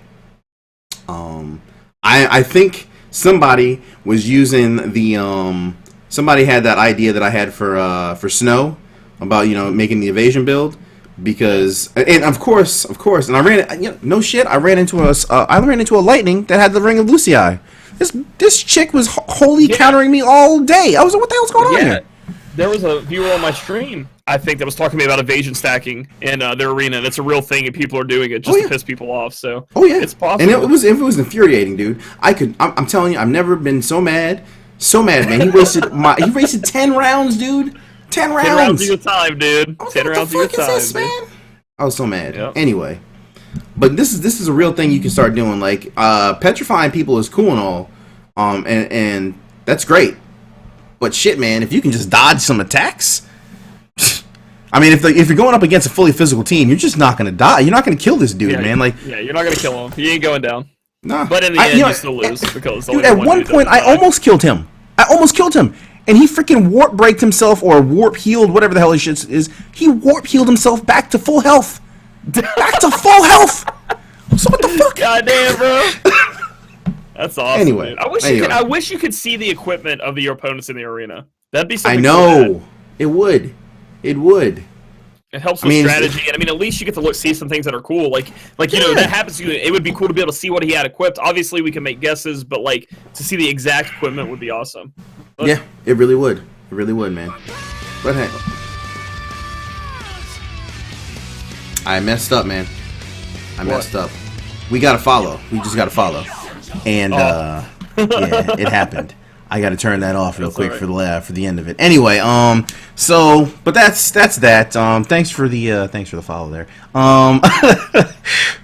I think somebody was using the somebody had that idea that I had for Snow about making the evasion build, because and of course and I ran no shit I ran into a lightning that had the Ring of Lucii. This chick was wholly countering me all day. I was like, what the hell's going on here? There was a viewer on my stream, I think, that was talking to me about evasion stacking in their arena, and it's a real thing, and people are doing it just to piss people off. So it's possible. And it was infuriating, dude. I'm telling you, I've never been so mad, man. He wasted 10 rounds, dude. 10 rounds. 10 rounds of your time, dude. 10 rounds of your time, this, man? I was so mad. Yep. Anyway, but this is a real thing you can start doing. Like petrifying people is cool and all, and that's great. But shit, man, if you can just dodge some attacks, I mean, if you're going up against a fully physical team, you're just not gonna die. You're not gonna kill this dude, man. Like, you're not gonna kill him. He ain't going down. Nah. But in the end, you still lose because dude, at one point, I almost killed him. And he freaking warp braked himself or warp healed, whatever the hell his shit is. He warp healed himself back to full health. Back to full health. So what the fuck? Goddamn, bro. That's awesome. Anyway, dude. I wish you could see the equipment of your opponents in the arena. That'd be something. I know. It would. It helps with strategy, and I mean, at least you get to see some things that are cool. Like that happens to you. It would be cool to be able to see what he had equipped. Obviously, we can make guesses, but like to see the exact equipment would be awesome. Yeah, it really would. It really would, man. But hey, I messed up, man. Messed up. We gotta follow. We just gotta follow. And yeah, it happened. I got to turn that off real quick for the end of it. Anyway, so but that's that. Thanks for the follow there.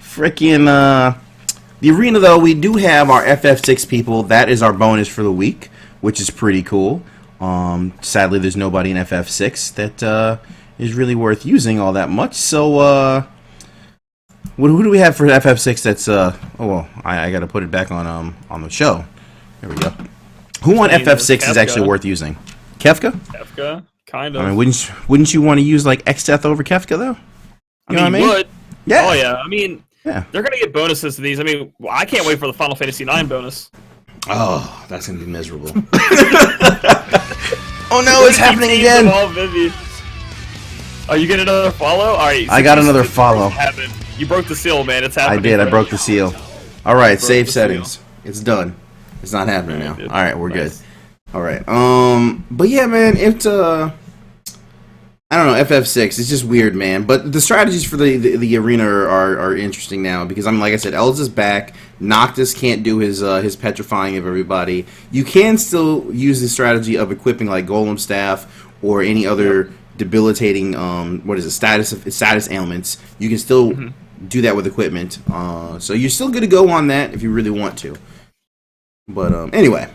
Freaking the arena though, we do have our FF6 people. That is our bonus for the week, which is pretty cool. Sadly, there's nobody in FF6 that is really worth using all that much. So who do we have for FF6? That's oh well, I got to put it back on the show. There we go. Who on FF6 is actually worth using? Kefka? Kefka, kind of. I mean, wouldn't you want to use like X-Death over Kefka though? You know what I mean? Would. Yeah. Oh yeah. I mean, they're gonna get bonuses to these. I mean, I can't wait for the Final Fantasy IX bonus. Oh, that's gonna be miserable. Oh no, it's happening again. Oh, you get another follow? All right. I got another follow. You broke the seal, man. It's happening. I did. I broke the seal. All right, save settings. It's done. It's not happening now. All right, we're good. All right. But yeah, man, it's I don't know, FF6. It's just weird, man. But the strategies for the arena are interesting now because like I said, Elz is back. Noctis can't do his petrifying of everybody. You can still use the strategy of equipping like Golem Staff or any other debilitating status ailments. You can still do that with equipment. So you're still good to go on that if you really want to. But anyway,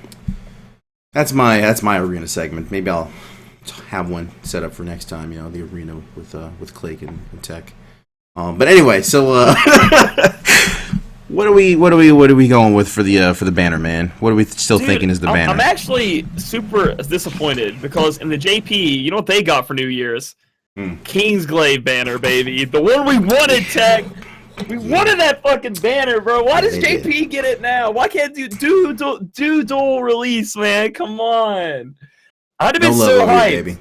that's my arena segment. Maybe I'll have one set up for next time. You know, the arena with Clake and Tech. But anyway, so what are we going with for the banner, man? What are we still thinking is the banner? I'm actually super disappointed because in the JP, you know what they got for New Year's? Kingsglaive banner, baby. The one we wanted, Tech. We wanted that fucking banner, bro. Why does JP get it now? Why can't do dual release, man? Come on. I'd have been so hyped. Baby.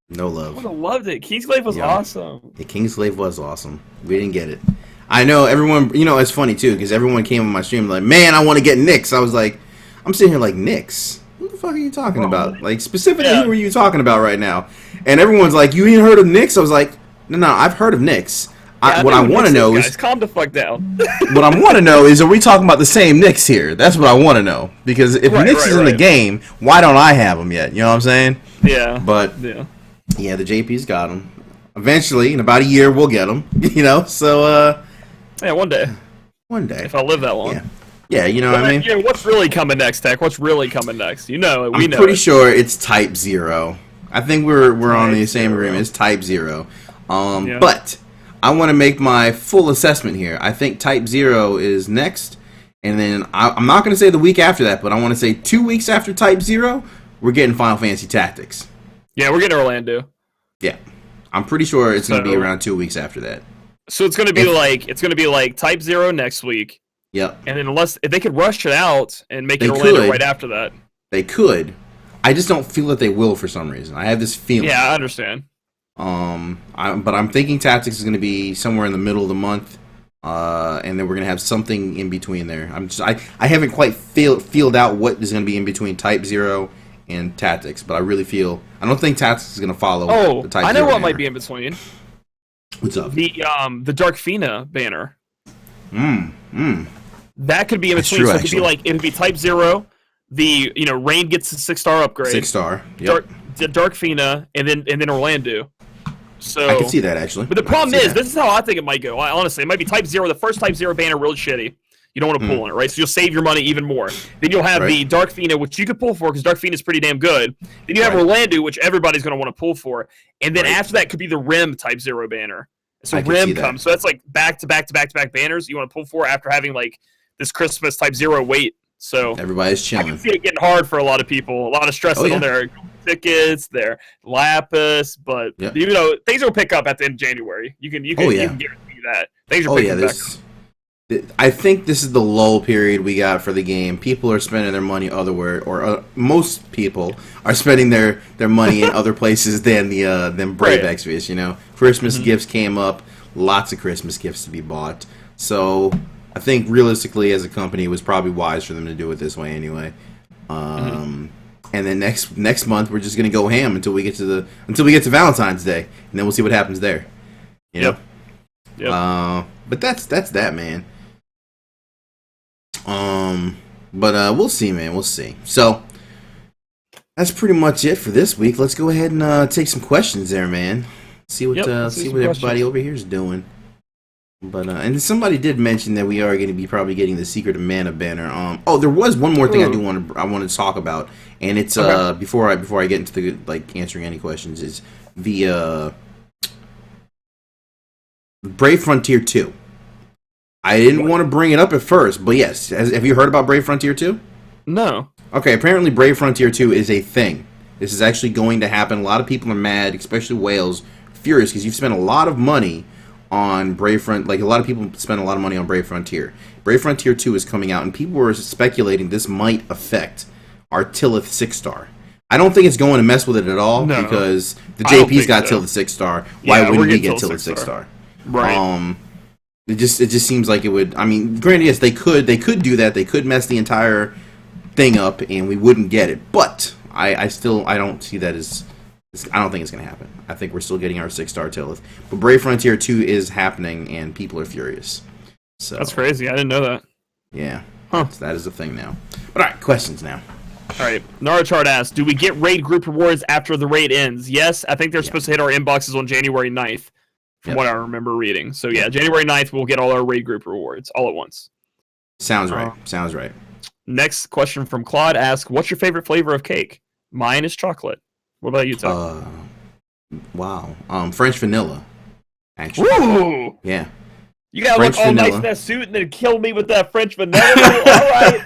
No love. I would have loved it. Kingsglaive was awesome. The Kingsglaive was awesome. We didn't get it. I know everyone, you know, it's funny too, because everyone came on my stream like, man, I want to get Nyx. I was like, I'm sitting here like, Nyx? What the fuck are you talking about? Like, specifically, who are you talking about right now? And everyone's like, you ain't heard of Nyx? I was like, no, I've heard of Nyx. What I want to know is... Calm the fuck down. What I want to know is, are we talking about the same Nyx here? That's what I want to know. Because if Nyx is in the game, why don't I have him yet? You know what I'm saying? Yeah. But, the JP's got him. Eventually, in about a year, we'll get him. You know, so... yeah, one day. One day. If I live that long. Yeah, you know what I mean? Yeah, what's really coming next, Tech? What's really coming next? You know, we know. I'm pretty sure it's Type 0. I think we're on the same agreement. It's Type 0. But I want to make my full assessment here. I think Type 0 is next, and then I'm not going to say the week after that, but I want to say 2 weeks after Type 0, we're getting Final Fantasy Tactics. Yeah, we're getting Orlando. Yeah. I'm pretty sure it's going to be around 2 weeks after that. So it's going to be like Type 0 next week. Yep. And then if they could rush it out and make it Orlando right after that. They could. I just don't feel that they will for some reason. I have this feeling. Yeah, I understand. But I'm thinking Tactics is going to be somewhere in the middle of the month, and then we're going to have something in between there. I haven't quite feeled out what is going to be in between Type 0 and Tactics, but I really feel I don't think Tactics is going to follow. The Type 0 I know what banner. might be in between. What's up? The Dark Fina banner. That could be in between. True, so it could be Type 0. Rain gets a 6-star upgrade. 6-star. Yep. Dark Fina, and then Orlando. So I can see that actually. But the problem is, this is how I think it might go. Honestly, it might be Type 0. The first Type 0 banner really shitty. You don't want to pull on it, right? So you'll save your money even more. Then you'll have the Dark Fina, which you could pull for because Dark Fina is pretty damn good. Then you have Orlando, which everybody's going to want to pull for. And then after that could be the Rim Type 0 banner. So Rim comes. So that's like back-to-back back-to-back banners you want to pull for after having like this Christmas Type 0 wait. So everybody's chilling. I can see it getting hard for a lot of people. A lot of stress on their tickets, their lapis, but things will pick up at the end of January. You can guarantee that. Things are picking back up. I think this is the lull period we got for the game. People are spending their money most people are spending their money in other places than Brave Exvius. You know, Christmas gifts came up, lots of Christmas gifts to be bought. So I think realistically, as a company, it was probably wise for them to do it this way anyway. And then next month we're just gonna go ham until we get to Valentine's Day, and then we'll see what happens there. You know? Yep. But that's that, man. But we'll see, man. We'll see. So That's pretty much it for this week. Let's go ahead and take some questions there, man. See what everybody over here is doing. But and somebody did mention that we are going to be probably getting the Secret of Mana banner. Oh, there was one more thing I want to talk about, and it's before I get into the answering any questions, is the Brave Frontier 2. I didn't want to bring it up at first, but yes, have you heard about Brave Frontier 2? No. Okay, apparently Brave Frontier 2 is a thing. This is actually going to happen. A lot of people are mad, especially whales, furious, because you've spent a lot of money on Brave Frontier. Like, a lot of people spend a lot of money on Brave Frontier. Brave Frontier 2 is coming out, and people were speculating this might affect our Tillith 6-star. I don't think it's going to mess with it at all, because the JP's got Tillith 6-star. Why wouldn't we get Tillith 6-star? Right. It just seems like it would. I mean, granted, yes, they could do that. They could mess the entire thing up, and we wouldn't get it. But I don't see that as. I don't think it's going to happen. I think we're still getting our 6-star Tillith. But Brave Frontier 2 is happening, and people are furious. So that's crazy. I didn't know that. Yeah. Huh. That is a thing now. But all right, questions now. All right. Naruchard asks, do we get raid group rewards after the raid ends? Yes, I think they're supposed to hit our inboxes on January 9th, from what I remember reading. So yeah, January 9th, we'll get all our raid group rewards all at once. Sounds right. Sounds right. Next question from Claude asks, what's your favorite flavor of cake? Mine is chocolate. What about you, Tom? Wow. French vanilla. Actually. Woo! Yeah. You gotta look all nice in that suit and then kill me with that French vanilla? All right.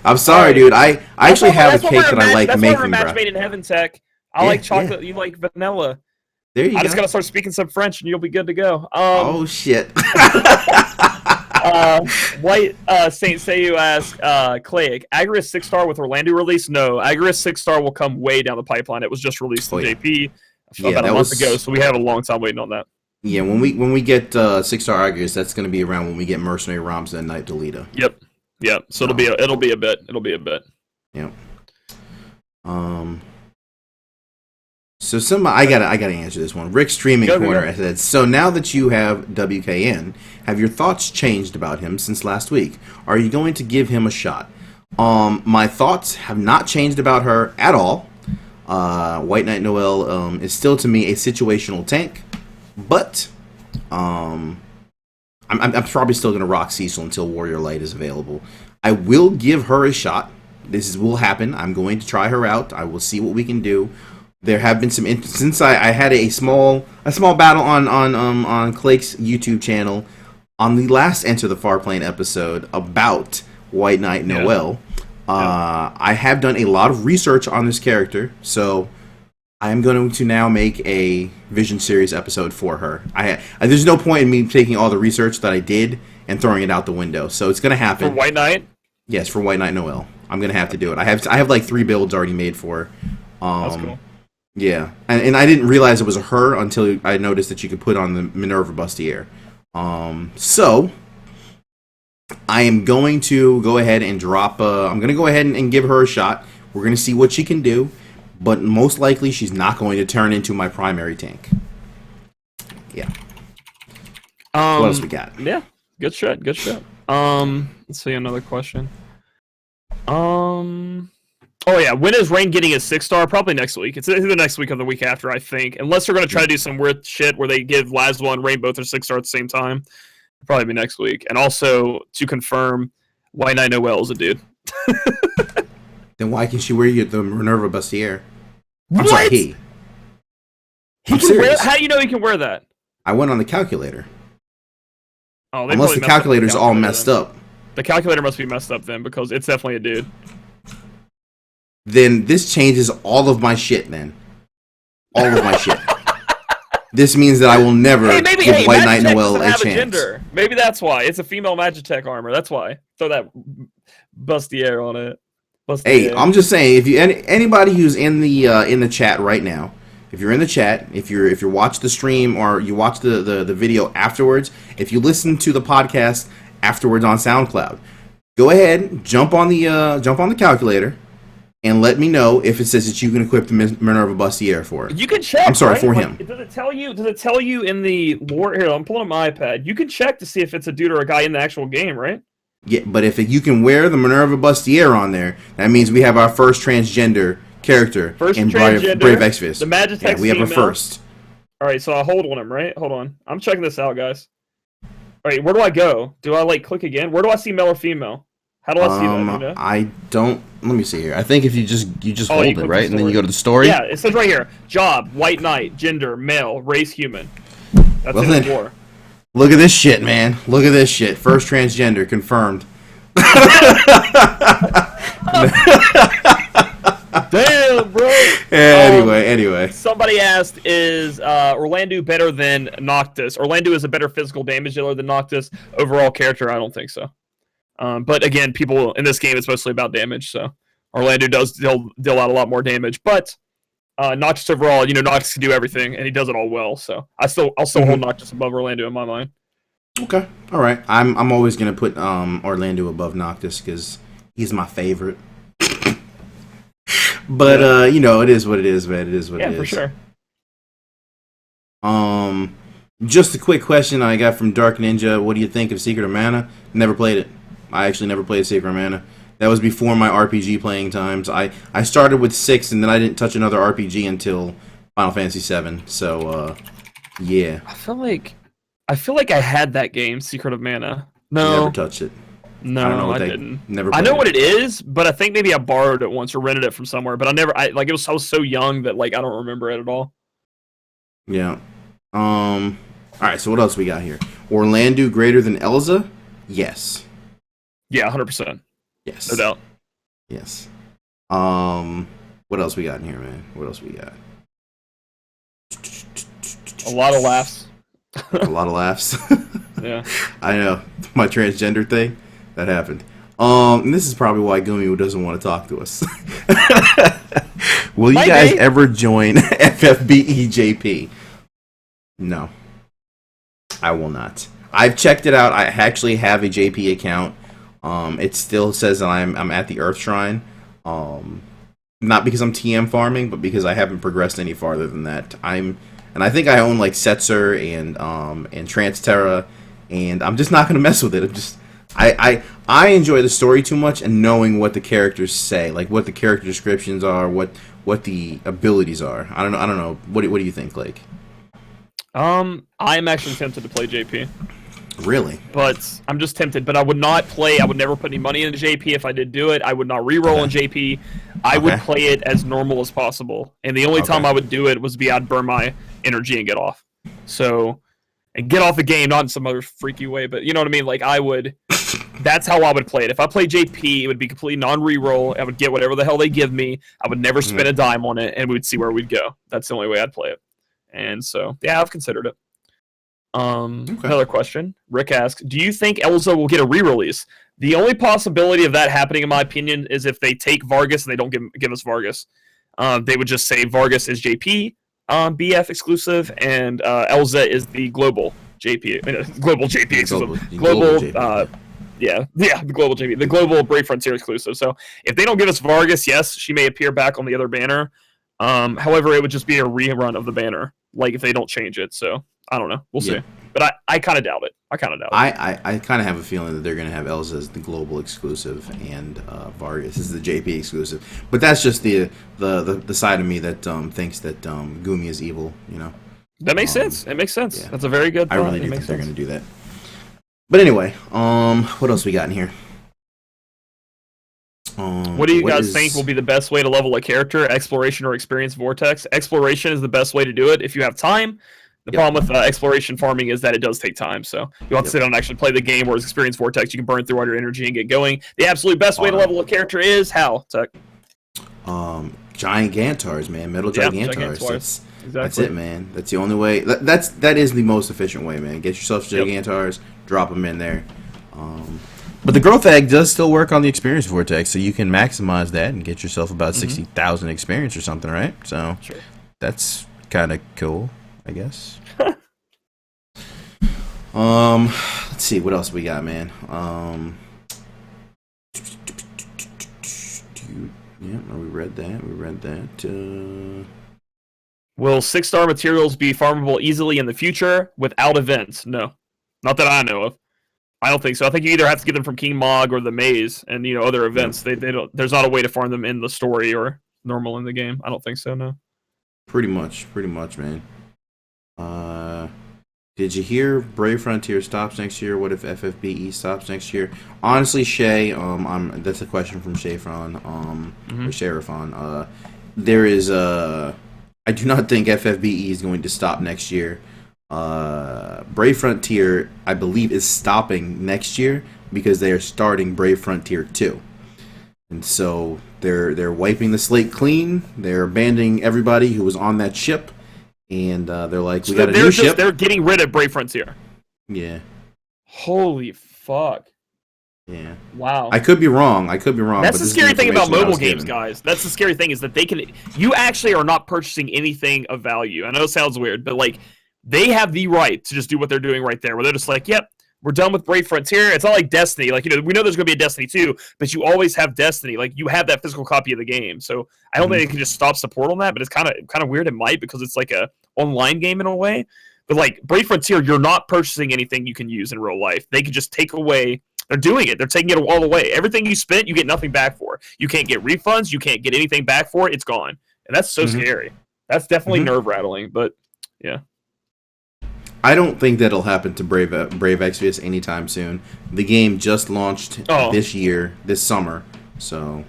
I'm sorry, dude. I actually have a cake that I like making, That's why we're a match made in heaven, Tech. I like chocolate. You like vanilla. There you go. I just gotta start speaking some French and you'll be good to go. Oh, shit. White Saint Seiyu asks, Clayig, Agris 6-star with Orlando release? No, Agris 6-star will come way down the pipeline. It was just released in JP about a month ago, so we have a long time waiting on that. Yeah, when we get 6-star Agris, that's going to be around when we get Mercenary Ramza and Knight Delita. Yep. So it'll be a bit. Yep. So I gotta answer this one. Rick Streaming Corner said, so now that you have WKN, have your thoughts changed about him since last week? Are you going to give him a shot? My thoughts have not changed about her at all. White Knight Noel is still to me a situational tank, but I'm probably still gonna rock Cecil until Warrior Light is available. I will give her a shot. This will happen. I'm going to try her out. I will see what we can do. There have been some since I had a small battle on Clake's YouTube channel on the last Enter the Farplane episode about White Knight Noel. I have done a lot of research on this character, so I am going to now make a Vision Series episode for her. There's no point in me taking all the research that I did and throwing it out the window, so it's going to happen. For White Knight? Yes, for White Knight Noel. I'm going to have to do it. I have like 3 builds already made for her. That's cool. Yeah, and I didn't realize it was a her until I noticed that you could put on the Minerva Bustier. So I am going to go ahead and drop. I'm going to go ahead and give her a shot. We're going to see what she can do, but most likely she's not going to turn into my primary tank. Yeah. What else we got? Yeah, good shot. Let's see another question. Oh yeah, when is Rain getting a 6-star? Probably next week. It's either next week or the week after, I think. Unless they're going to try to do some weird shit where they give Laswell and Rain both their 6-star at the same time. It'll probably be next week. And also, to confirm, White Knight Noel is a dude. Then why can she wear the Minerva Bustier? What? Sorry, he can wear. How do you know he can wear that? I went on the calculator. Oh, unless the calculator's all messed up. The calculator must be messed up then, because it's definitely a dude. Then this changes all of my shit, then. All of my shit. This means that I will never give White Knight Noel a chance. Maybe that's why. It's a female Magitech armor. That's why. Throw that bustier on it. Hey, I'm just saying, if you anybody who's in the chat right now, if you're in the chat, if you watch the stream or you watch the video afterwards, if you listen to the podcast afterwards on SoundCloud, go ahead, jump on the calculator. And let me know if it says that you can equip the Minerva Bustier for it. You can check. I'm sorry, for him. Does it tell you in the lore? Here, I'm pulling up my iPad. You can check to see if it's a dude or a guy in the actual game, right? Yeah, but if you can wear the Minerva Bustier on there, that means we have our first transgender character First in Brave Exvius. The Magitex Yeah, we have a female. first. All right, so I hold on him, right? Hold on. I'm checking this out, guys. All right, where do I go? Do I like click again? Where do I see male or female? How do I see that? You know? I don't. Let me see here. I think if you just hold it, right, and then you go to the story. Yeah, it says right here: job, white knight, gender, male, race, human. That's well, in the war. Look at this shit, man. Look at this shit. First transgender confirmed. Damn, bro. Anyway. Somebody asked, is Orlando better than Noctis? Orlando is a better physical damage dealer than Noctis. Overall character, I don't think so. But again, people in this game, it's mostly about damage, so Orlando does deal out a lot more damage. But Noctis overall, Noctis can do everything, and he does it all well. So I'll still hold Noctis above Orlando in my mind. Okay, all right. I'm always gonna put Orlando above Noctis because he's my favorite. But it is what it is, man. It is what it is. Yeah, for sure. Just a quick question I got from Dark Ninja. What do you think of Secret of Mana? Never played it. I actually never played Secret of Mana. That was before my RPG playing times. I started with 6, and then I didn't touch another RPG until Final Fantasy 7. So, yeah. I feel like I had that game, Secret of Mana. No, never touched it. No, I didn't. Never. I know what it is, but I think maybe I borrowed it once or rented it from somewhere. But I was so young that I don't remember it at all. Yeah. All right. So what else we got here? Orlando greater than Elsa? Yes. Yeah, 100%. Yes. No doubt. Yes. What else we got in here, man? What else we got? A lot of laughs. A lot of laughs. Yeah. I know. My transgender thing. That happened. And this is probably why Gumi doesn't want to talk to us. Will you guys ever join FFBEJP? No. I will not. I've checked it out. I actually have a JP account. It still says that I'm at the Earth Shrine. Not because I'm TM farming, but because I haven't progressed any farther than that. And I think I own like Setzer and Transterra, and I'm just not gonna mess with it. I enjoy the story too much and knowing what the characters say, like what the character descriptions are, what the abilities are. I don't know. What do you think, Blake? I'm actually tempted to play JP. Really? But I'm just tempted. But I would not play. I would never put any money into JP if I did do it. I would not reroll in JP. I would play it as normal as possible. And the only time I would do it was I'd burn my energy and get off. So, and get off the game, not in some other freaky way, but you know what I mean? Like, I would... That's how I would play it. If I played JP, it would be completely non-reroll. I would get whatever the hell they give me. I would never spend a dime on it, and we'd see where we'd go. That's the only way I'd play it. And so, yeah, I've considered it. Another question. Rick asks, do you think Elsa will get a re-release? The only possibility of that happening, in my opinion, is if they take Vargas and they don't give us Vargas. They would just say Vargas is JP, BF exclusive, and Elsa is the global JP. Global JP exclusive. Global JP. The global JP. The global Brave Frontier exclusive. So if they don't give us Vargas, yes, she may appear back on the other banner. However, it would just be a rerun of the banner, like if they don't change it. So I don't know. We'll see. But I kind of doubt it. I kind of have a feeling that they're going to have Elsa as the global exclusive and Vargas is the JP exclusive. But that's just the side of me that thinks that Gumi is evil. That makes sense. It makes sense. Yeah. That's a very good thought. I really do think they're going to do that. But anyway, what else we got in here? What do you guys think will be the best way to level a character? Exploration or Experience Vortex? Exploration is the best way to do it if you have time. The problem with exploration farming is that it does take time, so you'll have to sit down and actually play the game, whereas Experience Vortex, you can burn through all your energy and get going. The absolute best way to level a character is how, Tech? Giant Gantars, man. Metal Gigantars. That's it, man. That's the only way. That is the most efficient way, man. Get yourself Gigantars, drop them in there. But the growth egg does still work on the Experience Vortex, so you can maximize that and get yourself about 60,000 experience or something, right? So that's kind of cool, I guess. Let's see what else we got, man. We read that. Will 6-star materials be farmable easily in the future without events? No, not that I know of. I don't think so. I think you either have to get them from King Mog or the Maze, and other events. They don't. There's not a way to farm them in the story or normal in the game. I don't think so, no. Pretty much, man. Did you hear Brave Frontier stops next year? What if FFBE stops next year? Honestly, Shay, that's a question from Shayfron, or Sherifon. There is I do not think FFBE is going to stop next year. Brave Frontier, I believe, is stopping next year because they are starting Brave Frontier 2. And so they're wiping the slate clean. They're abandoning everybody who was on that ship. And they're like, we got a new ship. They're getting rid of Brave Frontier. Yeah. Holy fuck. Yeah. Wow. I could be wrong. That's the scary thing about mobile games, guys. That's the scary thing is that you actually are not purchasing anything of value. I know it sounds weird, but like they have the right to just do what they're doing right there, where they're just like, yep, we're done with Brave Frontier. It's not like Destiny. Like, we know there's going to be a Destiny 2, but you always have Destiny. Like, you have that physical copy of the game. So I don't think they can just stop support on that, but it's kind of weird. It might, because it's like a online game in a way. But like Brave Frontier, you're not purchasing anything you can use in real life. They can just take away. They're doing it. They're taking it all away. Everything you spent, you get nothing back for. You can't get refunds. You can't get anything back for it. It's gone. And that's so scary. That's definitely nerve-rattling, but yeah. I don't think that'll happen to Brave Exvius anytime soon. The game just launched this summer. So,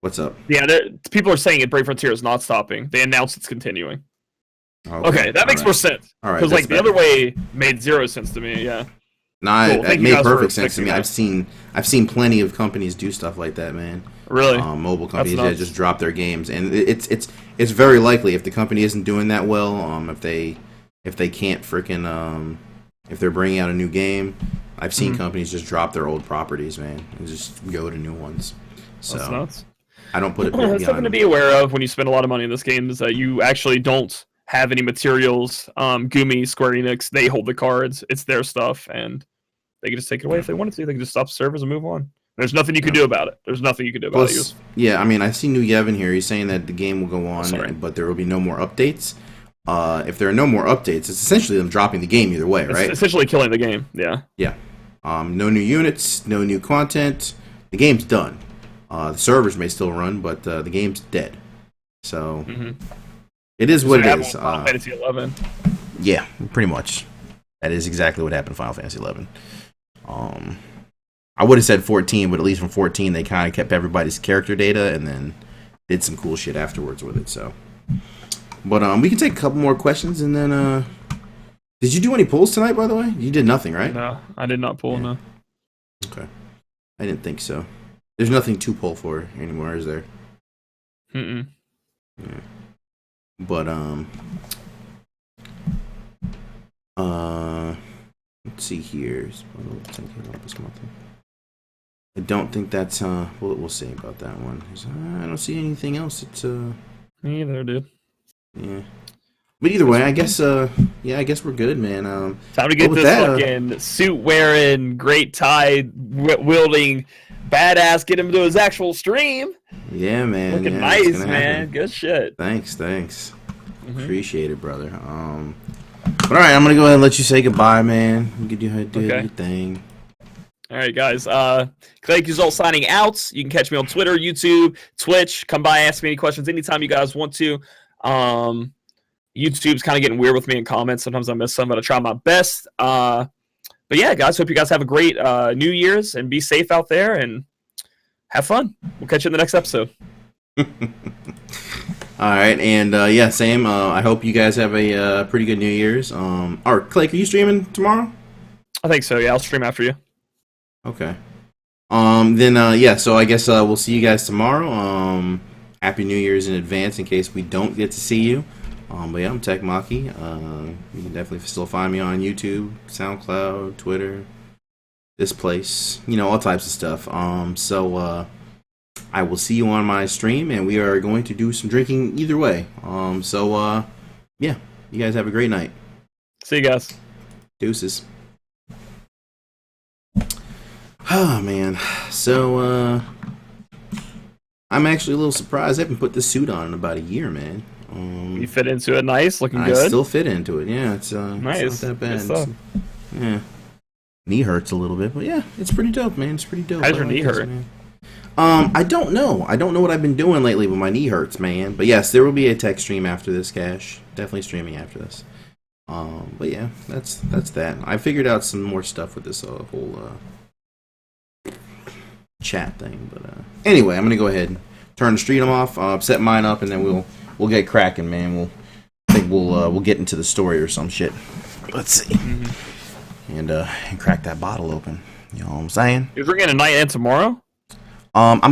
what's up? Yeah, people are saying Brave Frontier is not stopping. They announced it's continuing. Okay, that makes more sense. All right, because like the other way made zero sense to me. Yeah. Nah, cool. It made perfect sense to me. I've seen plenty of companies do stuff like that, man. Really? Mobile companies that just drop their games, and it's very likely if the company isn't doing that well, if they can't freaking if they're bringing out a new game, I've seen companies just drop their old properties, man, and just go to new ones. So that's nuts. I don't put it. That's something to be aware of when you spend a lot of money in this game, is that you actually don't have any materials. Gumi, Square Enix, they hold the cards. It's their stuff, and they can just take it away if they wanted to. They can just stop servers and move on. There's nothing you can do about it. Plus, yeah, I mean, I see New Yevon here. He's saying that the game will go on, but there will be no more updates. If there are no more updates, it's essentially them dropping the game either way, right? It's essentially killing the game, yeah. Yeah. No new units, no new content. The game's done. The servers may still run, but the game's dead. So, it is what it is. Final Fantasy 11. Yeah, pretty much. That is exactly what happened to Final Fantasy 11. I would have said 14, but at least from 14, they kind of kept everybody's character data and then did some cool shit afterwards with it, so... But we can take a couple more questions, and then did you do any pulls tonight, by the way? You did nothing, right? No, I did not pull, no. Okay. I didn't think so. There's nothing to pull for anymore, is there? Yeah. But let's see here. I don't think that's we'll see about that one. I don't see anything else. It's Me either, dude. Yeah. But either way, I guess we're good, man. Time to get this fucking suit-wearing, great tie-wielding badass, get him to his actual stream. Yeah, man. Looking nice, man. Good shit. Thanks. Appreciate it, brother. But all right, I'm going to go ahead and let you say goodbye, man. You can do your thing. All right, guys. Clay Guzol signing out. You can catch me on Twitter, YouTube, Twitch. Come by, ask me any questions anytime you guys want to. YouTube's kind of getting weird with me in comments. Sometimes I miss some, but I try my best. But yeah, guys, hope you guys have a great New Year's and be safe out there and have fun. We'll catch you in the next episode. All right, and yeah, same. I hope you guys have a pretty good New Year's. All right, Clay, are you streaming tomorrow? I think so. Yeah, I'll stream after you. Okay. Then yeah, so I guess we'll see you guys tomorrow. Happy New Year's in advance in case we don't get to see you. But yeah, I'm Tech Maki. You can definitely still find me on YouTube, SoundCloud, Twitter, this place, all types of stuff. So I will see you on my stream, and we are going to do some drinking either way. So yeah, you guys have a great night. See you guys. Deuces. Oh man, so I'm actually a little surprised I haven't put this suit on in about a year, man. You fit into it nice, looking good. I still fit into it, yeah. It's nice. It's not that bad. Yeah. Knee hurts a little bit, but yeah, it's pretty dope, man. It's pretty dope. How's your knee hurt? I don't know. I don't know what I've been doing lately, but my knee hurts, man. But yes, there will be a tech stream after this, Cash. Definitely streaming after this. But yeah, that's that. I figured out some more stuff with this whole chat thing. But anyway, I'm gonna go ahead and turn the stream off, set mine up, and then we'll get cracking, man. I think we'll get into the story or some shit. Let's see, and crack that bottle open. You know what I'm saying? You're drinking tonight and tomorrow. I'm